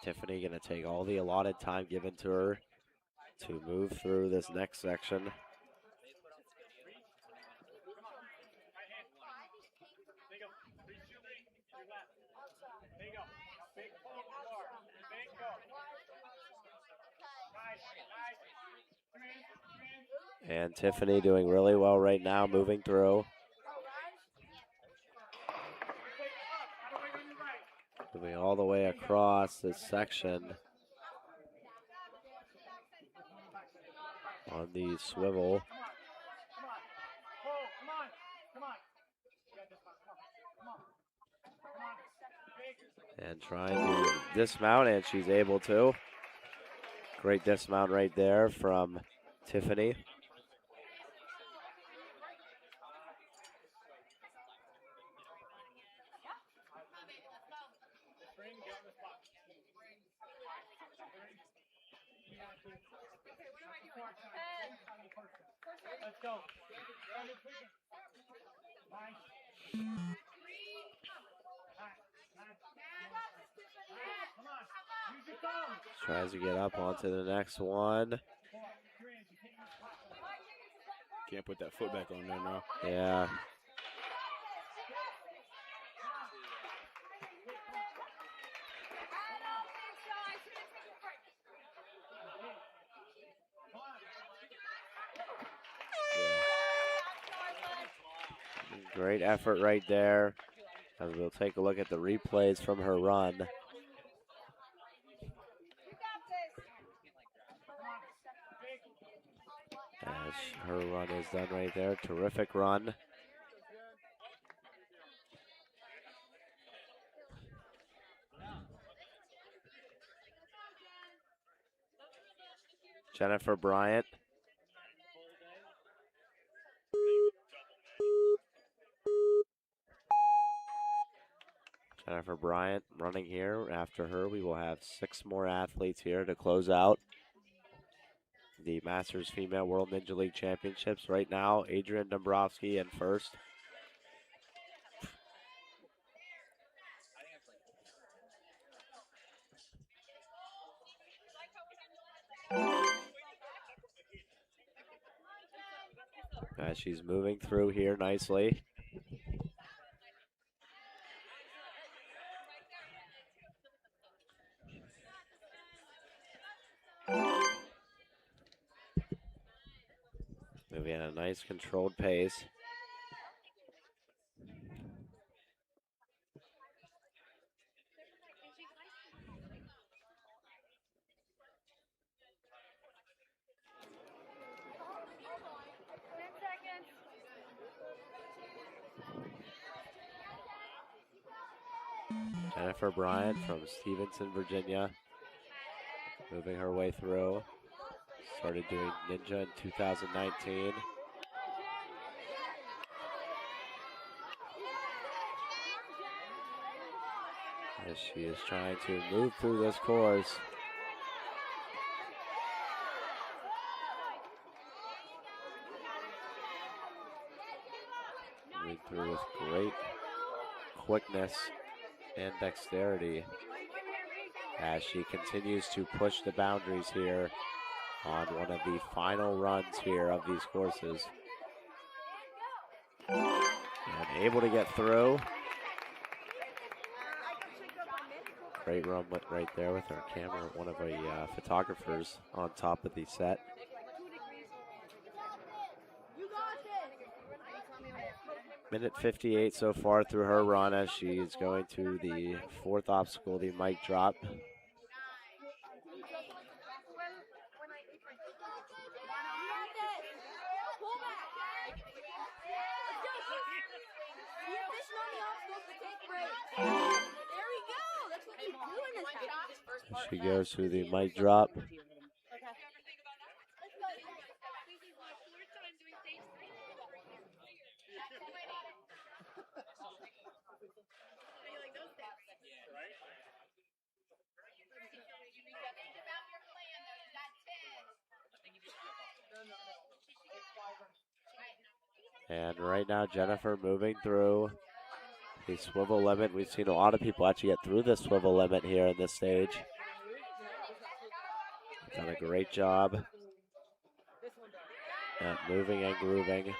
Tiffany going to take all the allotted time given to her to move through this next section. And Tiffany doing really well right now, moving through. Moving all the way across this section on the swivel. And trying to dismount, and she's able to. Great dismount right there from Tiffany. Let's go. Tries to get up onto the next one. Can't put that foot back on there now. Yeah. Great effort right there. As we'll take a look at the replays from her run. As her run is done right there. Terrific run. Jennifer Bryant. Jennifer Bryant running here. After her, we will have 6 more athletes here to close out the Masters Female World Ninja League Championships. Right now, Adrian Dombrowski in first. As she's moving through here nicely. Moving at a nice controlled pace. Jennifer Bryant from Stevenson, Virginia, moving her way through. Started doing Ninja in 2019. As she is trying to move through this course. Moving through with great quickness and dexterity as she continues to push the boundaries here on one of the final runs here of these courses. And able to get through. Great run right there with our camera, one of the photographers on top of the set. Minute 58 so far through her run as she's going to the 4th obstacle, the mic drop. She goes through the mic drop. And right now, Jennifer moving through the swivel limit. We've seen a lot of people actually get through the swivel limit here in this stage. Done a great job at moving and grooving.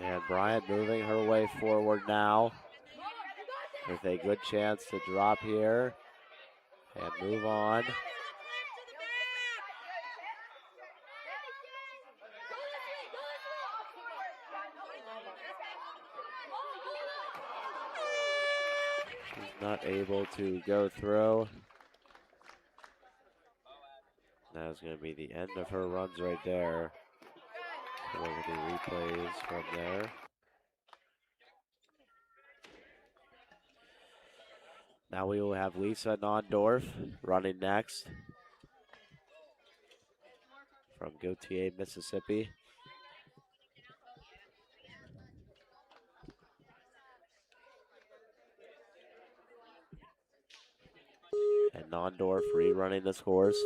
And Bryant moving her way forward now with a good chance to drop here and move on. She's not able to go through. That is going to be the end of her runs right there. Look at the replays from there. Now we will have Lisa Nondorf running next from Gautier, Mississippi. And Nondorf rerunning this course.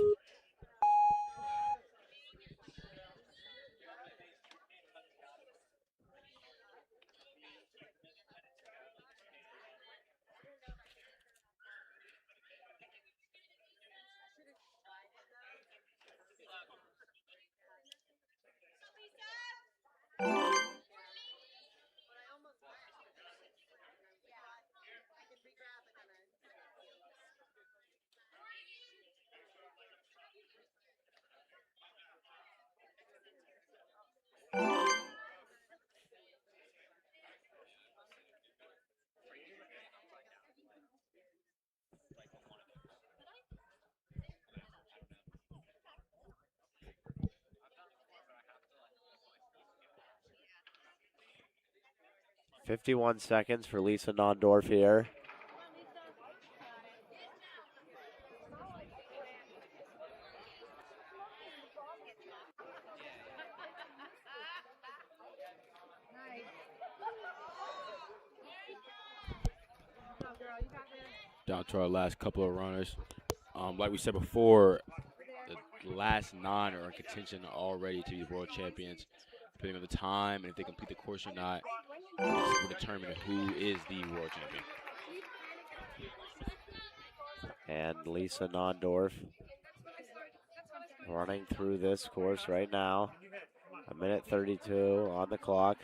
51 seconds for Lisa Nondorf here. Down to our last couple of runners. Like we said before, the last 9 are in contention already to be world champions. Depending on the time and if they complete the course or not, this will determine who is the world champion. And Lisa Nondorf running through this course right now. 1:32 on the clock.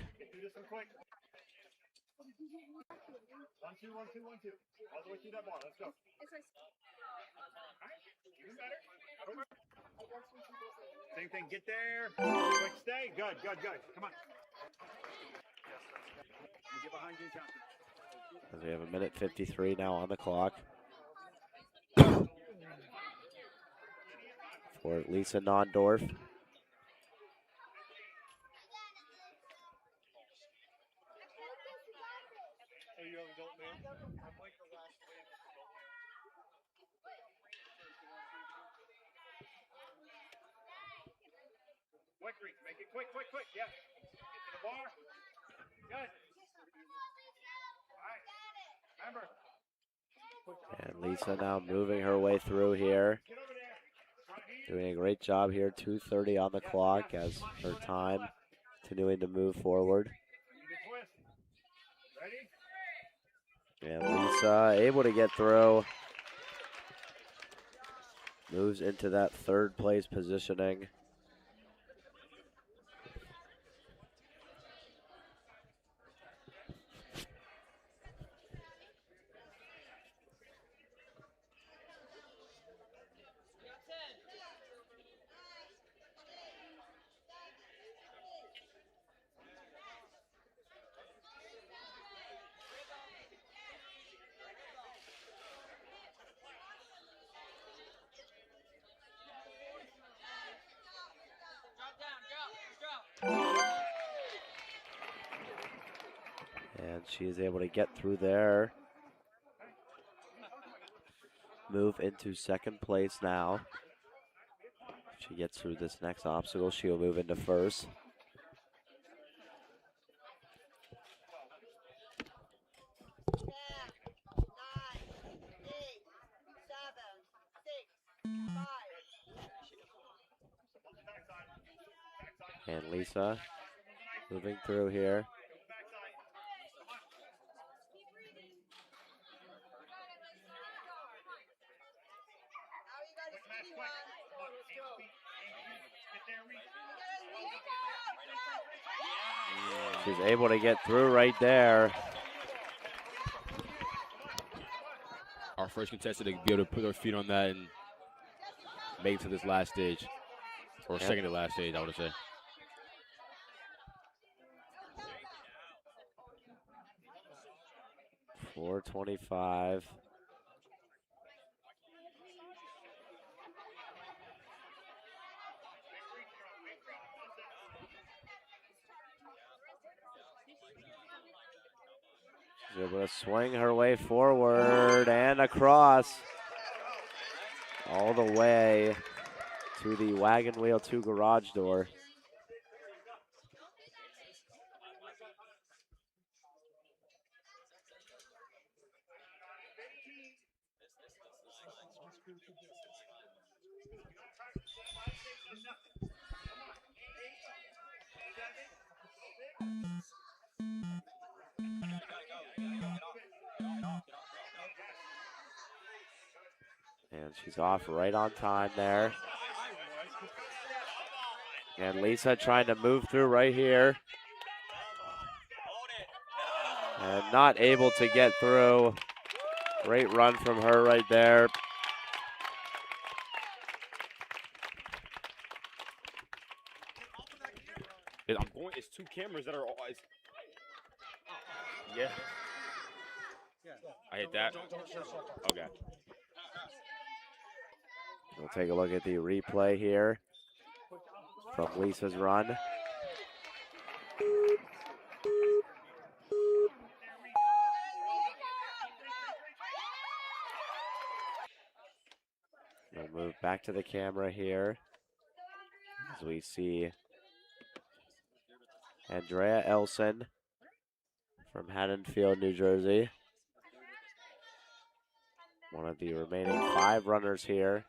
1, 2, 1, 2, 1, 2. All the way through that bar. Let's go. Same thing. Get there. Quick stay. Good, good, good. Come on. Get behind you, Johnson. As we have 1:53 now on the clock. For Lisa Nondorf. Quick, Reese. Make it quick, quick, quick. Yeah. Get to the bar. Good. All right. Remember. And Lisa now moving her way through here. Doing a great job here. 2:30 on the clock as her time continuing to move forward. And Lisa able to get through. Moves into that 3rd place positioning. And she is able to get through there. Move into 2nd place now. If she gets through this next obstacle, she'll move into 1st. And Lisa moving through here. She's able to get through right there. Our first contestant to be able to put her feet on that and make it to this last stage. Or Yep. second to last stage, I would say. .425. She's able to swing her way forward and across. All the way to the Wagon Wheel 2 garage door. And she's off right on time there. And Lisa trying to move through right here. And not able to get through. Great run from her right there. It's 2 cameras that are all. Yeah. I hit that. Okay. We'll take a look at the replay here from Lisa's run. We'll move back to the camera here as we see Andrea Elson from Haddonfield, New Jersey. One of the remaining 5 runners here.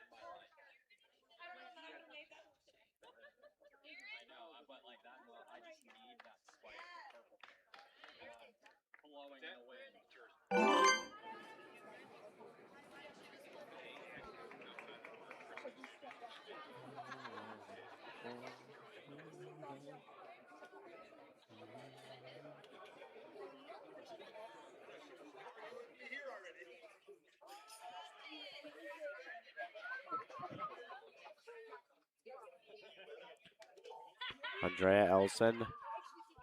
Andrea Elson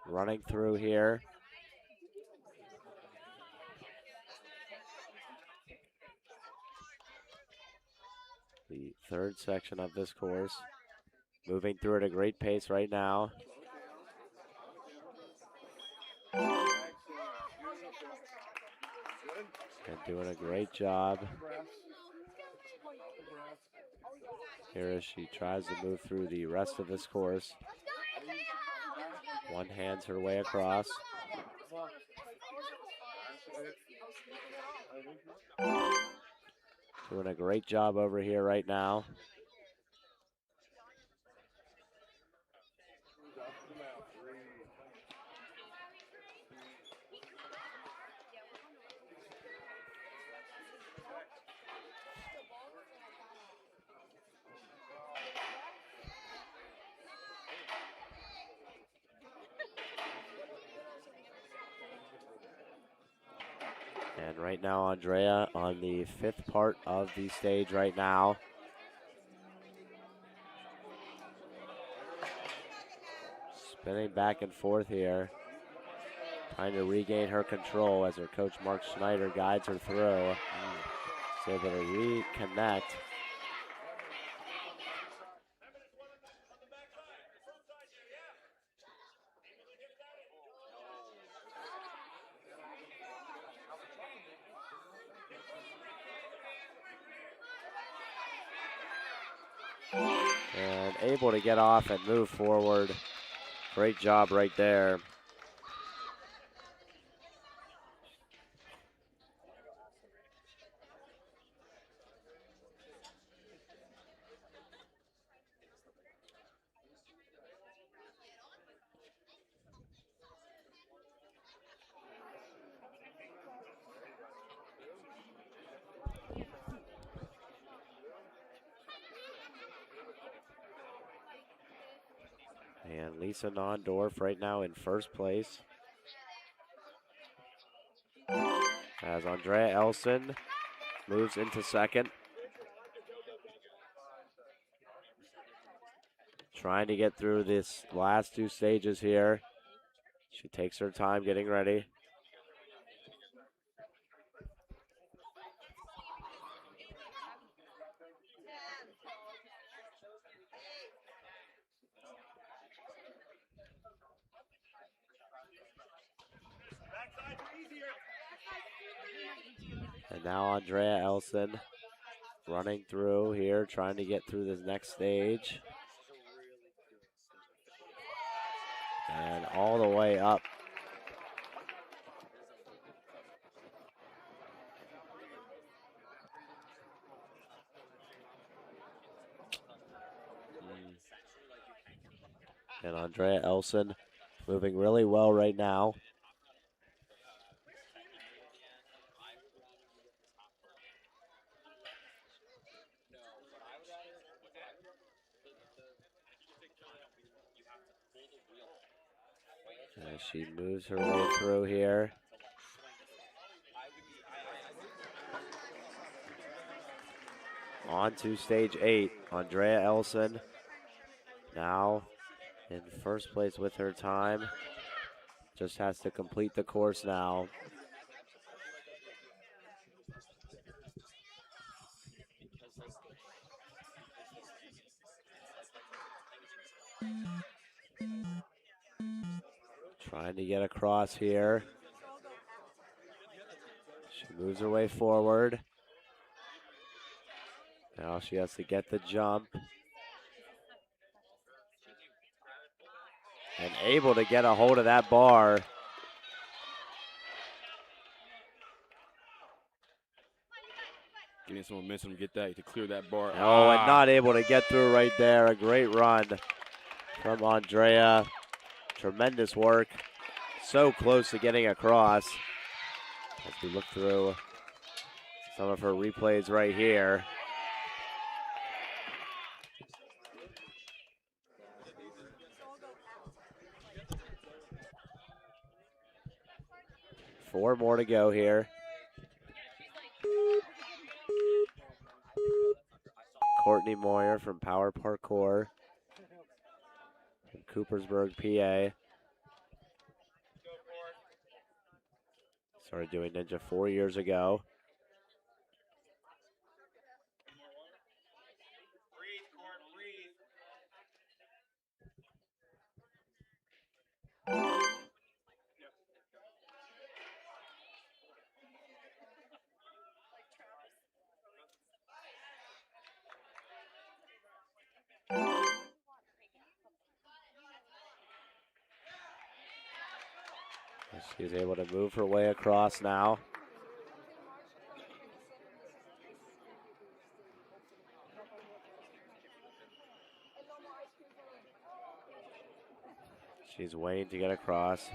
running through here. The 3rd section of this course. Moving through at a great pace right now. And doing a great job here as she tries to move through the rest of this course. One hands her way across. Doing a great job over here right now. And right now, Andrea on the 5th part of the stage right now. Spinning back and forth here. Trying to regain her control as her coach Mark Schneider guides her through. She's able to reconnect. And able to get off and move forward. Great job right there. And Lisa Nondorf right now in 1st place. As Andrea Elson moves into 2nd. Trying to get through this last 2 stages here. She takes her time getting ready. And now Andrea Elson running through here, trying to get through this next stage. And all the way up. And Andrea Elson moving really well right now. As she moves her way through here. On to stage 8, Andrea Elson now in 1st place with her time. Just has to complete the course now. Trying to get across here. She moves her way forward. Now she has to get the jump. And able to get a hold of that bar. Getting some momentum to get that, to clear that bar. Oh, and not able to get through right there. A great run from Andrea. Tremendous work. So close to getting across. As we look through some of her replays right here. Four more to go here. Courtney Moyer from Power Parkour from Coopersburg, PA. Started doing Ninja 4 years ago. She's able to move her way across now. She's waiting to get across.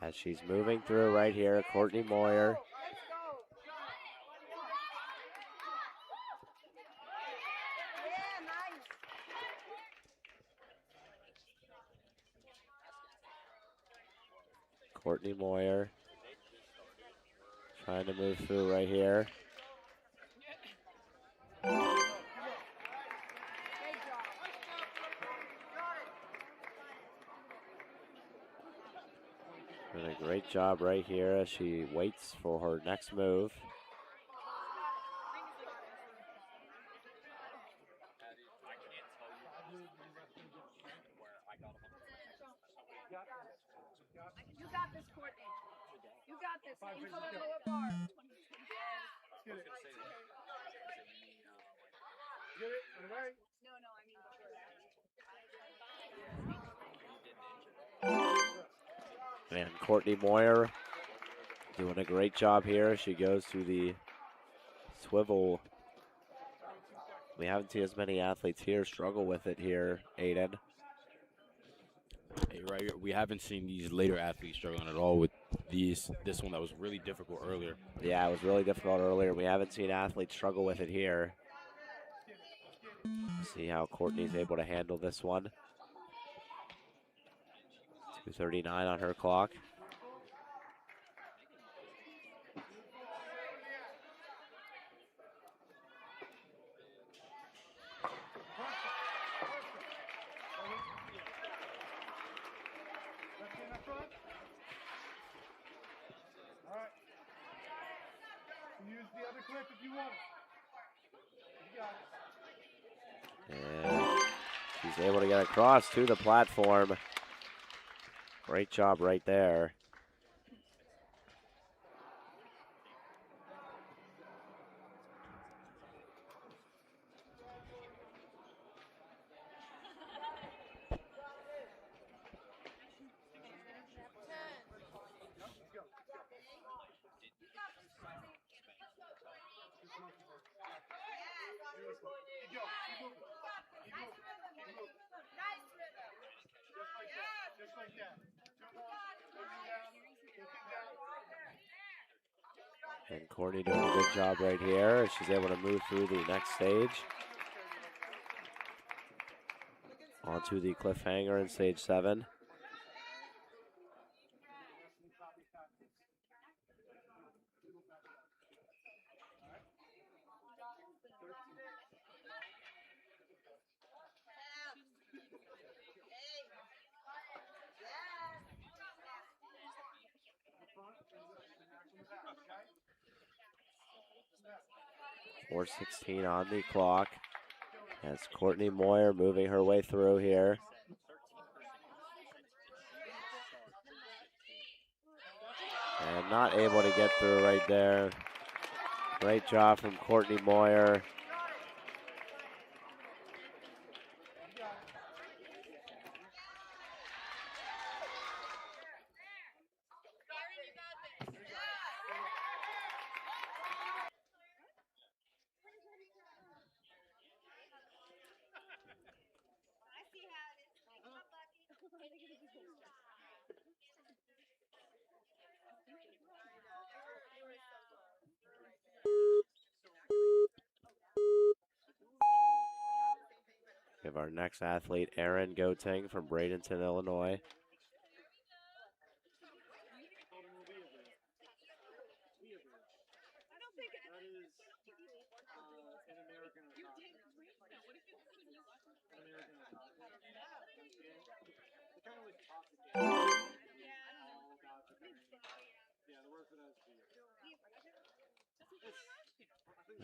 As she's moving through right here, Courtney Moyer. Courtney Moyer trying to move through right here. Doing a great job right here as she waits for her next move. You got this, Courtney. You got this. You come in lower bar. Get it. Get it? Right? No, I mean And Courtney Moyer doing a great job here. She goes to the swivel. We haven't seen as many athletes here struggle with it here, Aiden. Hey, right, we haven't seen these later athletes struggling at all with this one that was really difficult earlier. Yeah, it was really difficult earlier. We haven't seen athletes struggle with it here. See how Courtney's able to handle this one. 2:39 on her clock. Use the other clip if you want. You got it. And she's able to get across to the platform. Great job right there. Just like that. And Courtney doing a good job right here. She's able to move through the next stage. Onto the cliffhanger in stage 7. 4:16 on the clock. As Courtney Moyer moving her way through here. And not able to get through right there. Great job from Courtney Moyer. We have our next athlete, Erin Goting from Bradenton, Illinois.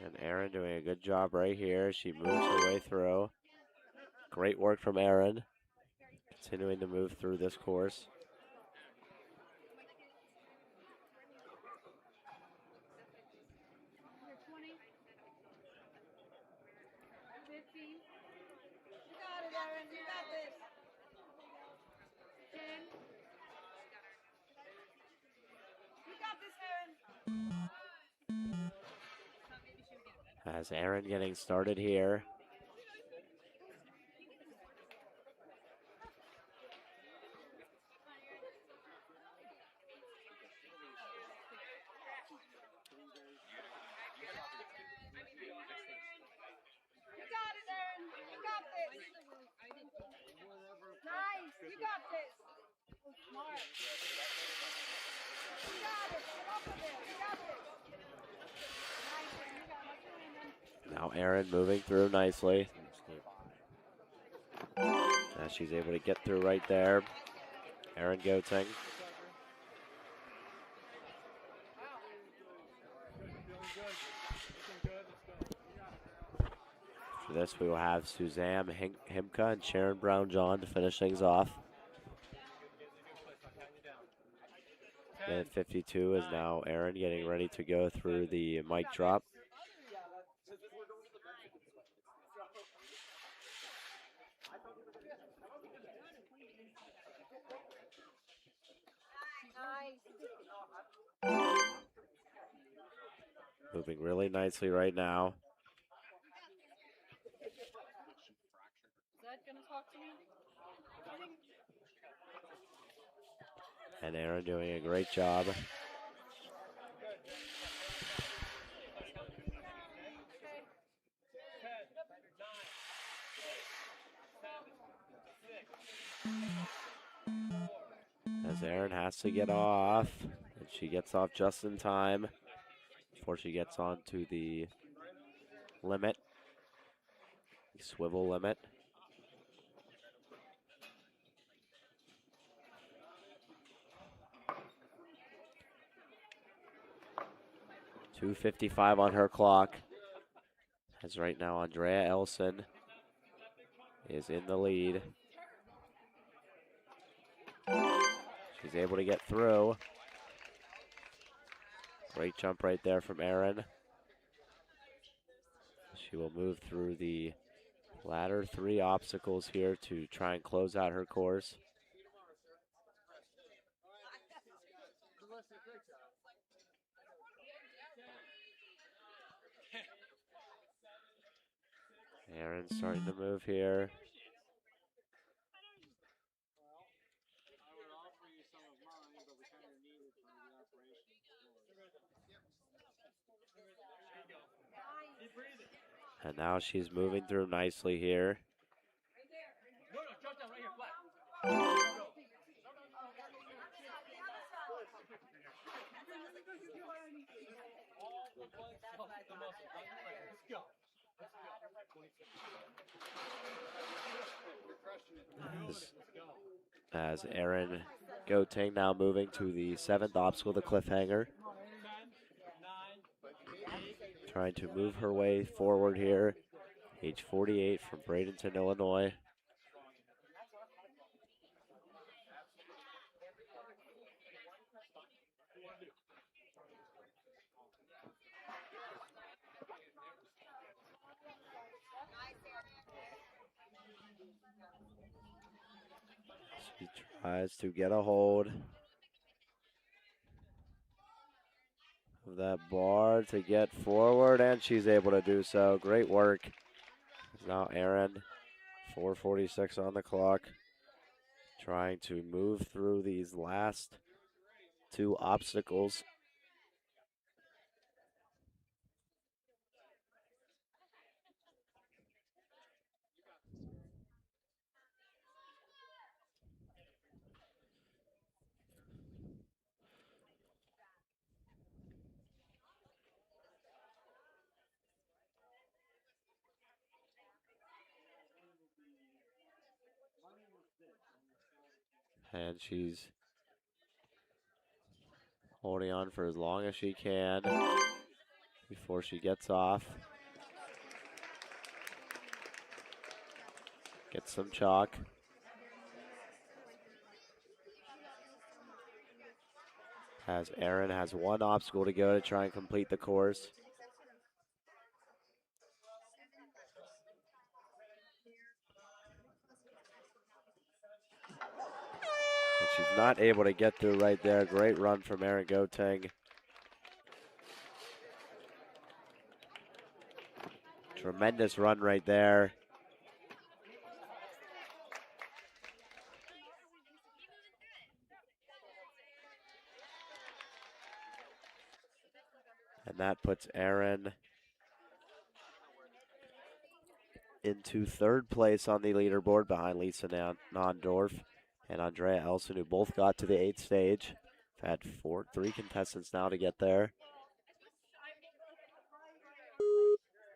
And Erin doing a good job right here. She moves her way through. Great work from Erin. Continuing to move through this course. As Erin getting started here. You got it, Aaron. You got this. Nice. You got this. Oh, smart. You got it. Come up with it. You got this. Nice, Aaron. You got it. Now Erin moving through nicely. As she's able to get through right there. Erin Goting. For this, we will have Suzanne Himka and Sharon Brown-John to finish things off. Minute 52 is now Erin getting ready to go through the mic drop. Moving really nicely right now. And Erin doing a great job. As Erin has to get off, and she gets off just in time before she gets onto the limit, the swivel limit. .255 on her clock. As right now Andrea Elson is in the lead. She's able to get through. Great jump right there from Erin. She will move through the latter 3 obstacles here to try and close out her course. Erin's starting to move here. And now she's moving through nicely here. As Erin Goting now moving to the 7th obstacle, the cliffhanger. Trying to move her way forward here. Age 48 from Bradenton, Illinois. She tries to get a hold of that bar to get forward, and she's able to do so. Great work. Now Erin, 4:46 on the clock, trying to move through these last two obstacles. And she's holding on for as long as she can before she gets off. Gets some chalk. Erin has one obstacle to go to try and complete the course. And she's not able to get through right there. Great run from Erin Goting. Tremendous run right there. And that puts Erin into third place on the leaderboard behind Lisa Nondorf and Andrea Elson, who both got to the 8th stage. We've had three contestants now to get there.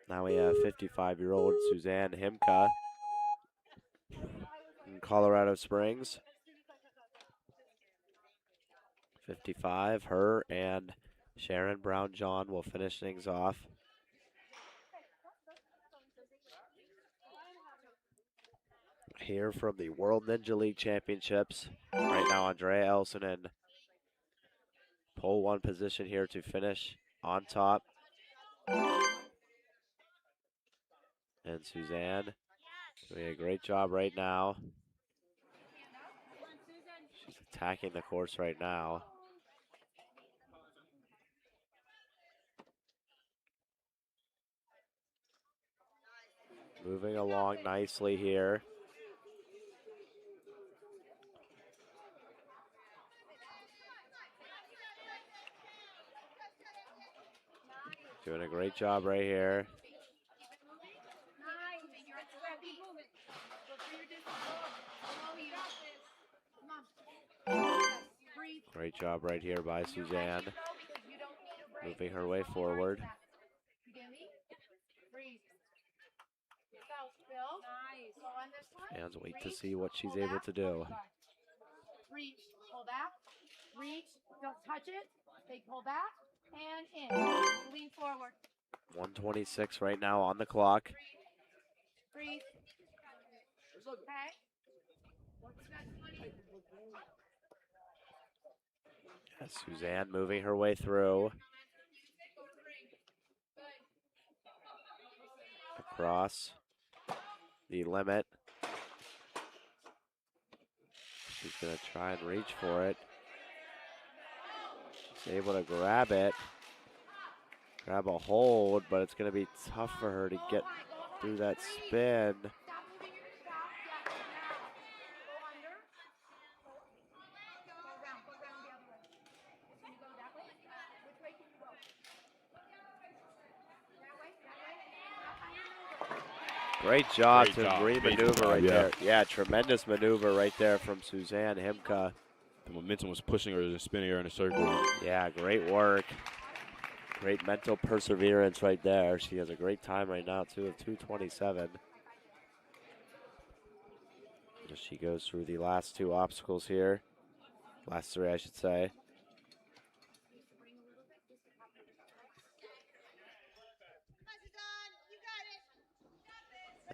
Now we have 55-year-old Suzanne Himka in Colorado Springs. 55, her and Sharon Brown John will finish things off. Here from the World Ninja League Championships. Right now, Andrea Elson in pole 1 position here to finish on top. And Suzanne doing a great job right now. She's attacking the course right now. Moving along nicely here. Doing a great job right here. Great job right here by Suzanne. Moving her way forward. Fans wait to see what she's able to do. Reach, pull back, reach, don't touch it, take pull back, and in, lean forward. 1:26 right now on the clock. Breathe. Okay. Suzanne moving her way through. Across the limit. She's going to try and reach for it. She's able to grab it. Grab a hold, but it's going to be tough for her to get through that spin. Great job to re-maneuver right there. Yeah, tremendous maneuver right there from Suzanne Himka. The momentum was pushing her and spinning her in a circle. Yeah, great work. Great mental perseverance right there. She has a great time right now, too, of 2:27. As she goes through the last two obstacles here. Last three, I should say.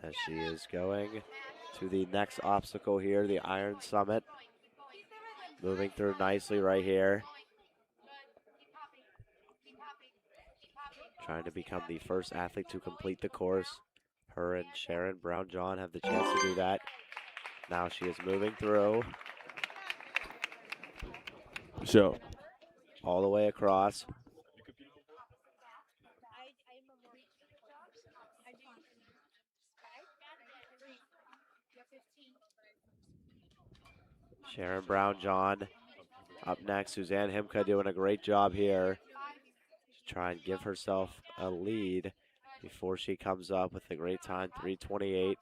As she is going to the next obstacle here, the Iron Summit. Moving through nicely right here. Trying to become the first athlete to complete the course. Her and Sharon Brown-John have the chance to do that. Now she is moving through. So, all the way across. Sharon Brown-John up next. Suzanne Himka doing a great job here to try and give herself a lead before she comes up with a great time, 3:28.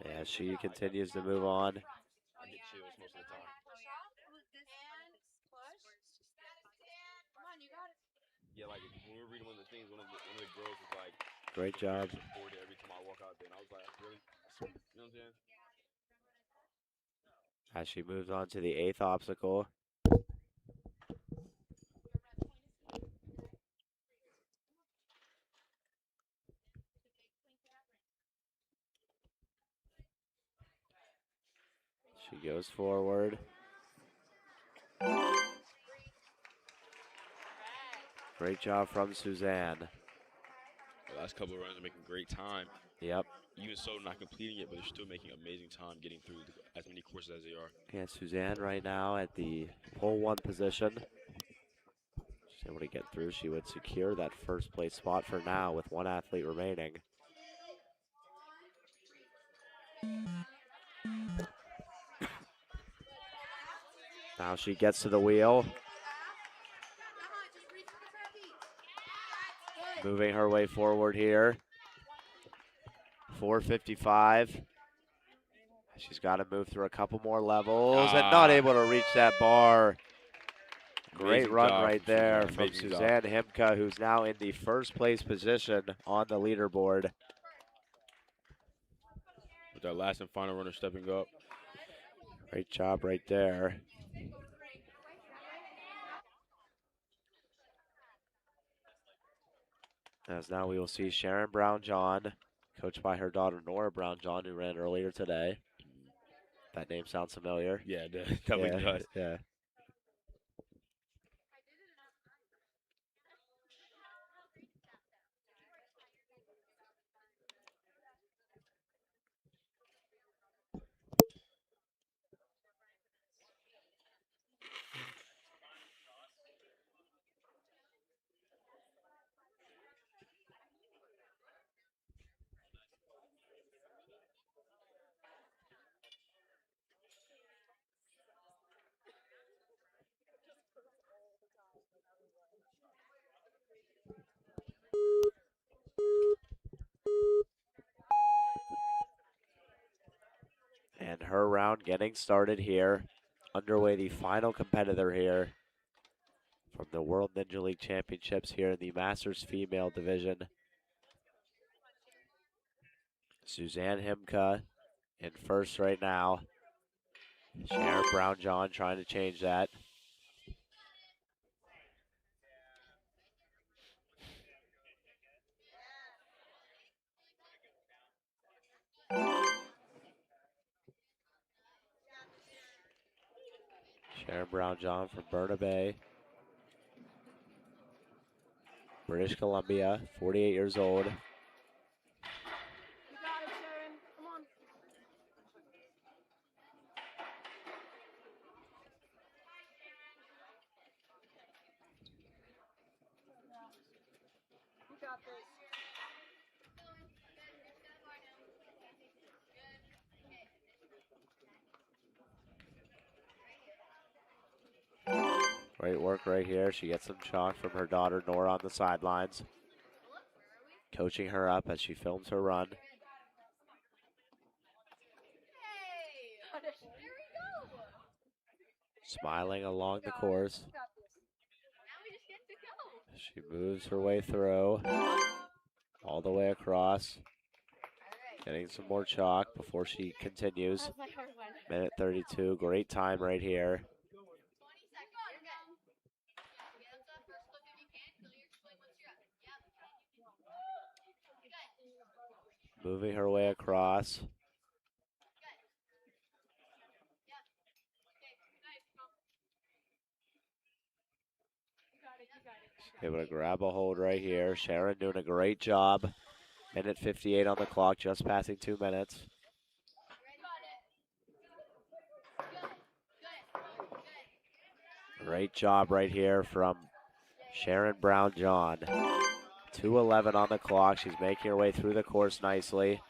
Yeah, she continues to move on. I get chills most of the time. Yeah, like when we were reading one of the things, one of the girls was like, great job. Every time I walk out there, and I was like, really? You know what I'm saying? As she moves on to the 8th obstacle. She goes forward. Great job from Suzanne. The last couple of runs are making great time. Yep. Even so, not completing it, but they're still making amazing time getting through as many courses as they are. Yeah, Suzanne right now at the pole 1 position. She's able to get through. She would secure that first place spot for now with 1 athlete remaining. Now she gets to the wheel. Moving her way forward here. 4:55. She's got to move through a couple more levels and not able to reach that bar. Great Amazing run job right there from Amazing Suzanne job. Himka, who's now in the first place position on the leaderboard. With that last and final runner stepping up. Great job right there. As now we will see Sharon Brown-John, coached by her daughter Nora Brown-John, who ran earlier today. That name sounds familiar. Yeah, it definitely does. Yeah. And her round getting started here. Underway, the final competitor here from the World Ninja League Championships here in the Masters Female Division. Suzanne Himka in first right now. Sharon Brown-John trying to change that. Sharon Brown-John from Burnaby, British Columbia, 48 years old. Great work right here. She gets some chalk from her daughter Nora on the sidelines, coaching her up as she films her run. Smiling along the course. She moves her way through, all the way across. Getting some more chalk before she continues. Minute 32, great time right here. Moving her way across. Able to grab a hold right here. Sharon doing a great job. Minute 58 on the clock, just passing 2 minutes. Great job right here from Sharon Brown-John. 2:11 on the clock. She's making her way through the course nicely.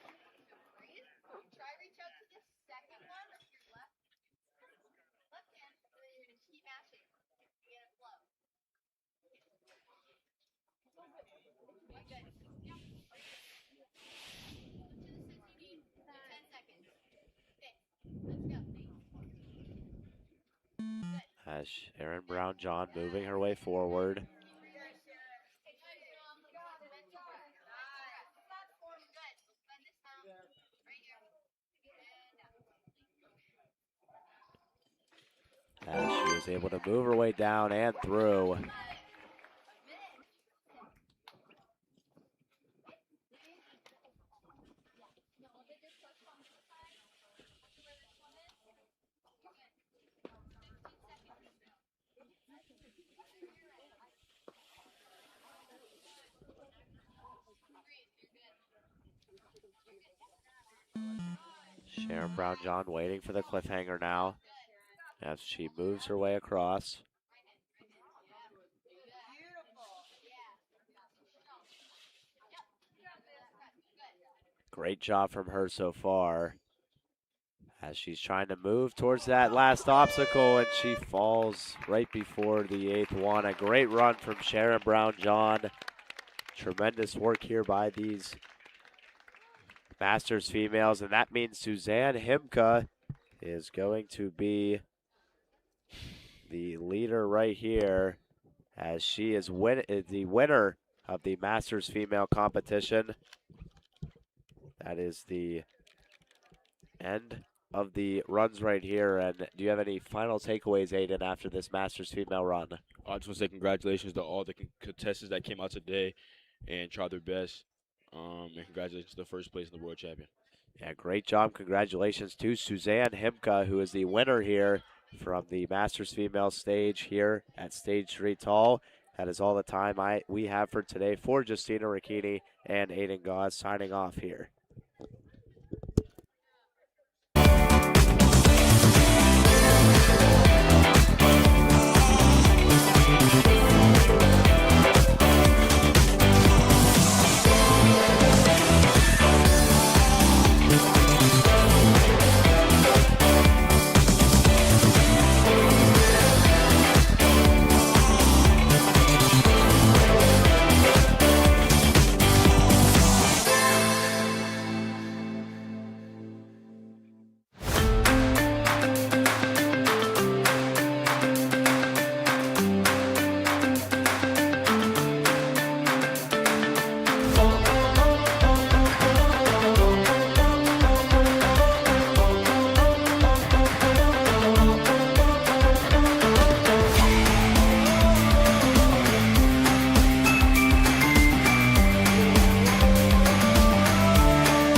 As Sharon Brown-John moving her way forward. As she is able to move her way down and through. Sharon Brown-John waiting for the cliffhanger now as she moves her way across. Great job from her so far as she's trying to move towards that last obstacle, and she falls right before the 8th one. A great run from Sharon Brown-John. Tremendous work here by these Masters females, and that means Suzanne Himka is going to be the leader right here as she is the winner of the Masters female competition. That is the end of the runs right here. And do you have any final takeaways, Aiden, after this Masters female run? I just want to say congratulations to all the contestants that came out today and tried their best. And congratulations to the first place in the world champion. Yeah, great job. Congratulations to Suzanne Himka, who is the winner here from the Masters female stage here at Stage 3 Tall. That is all the time we have for today. For Justina Ricchini and Aiden Gauze signing off here.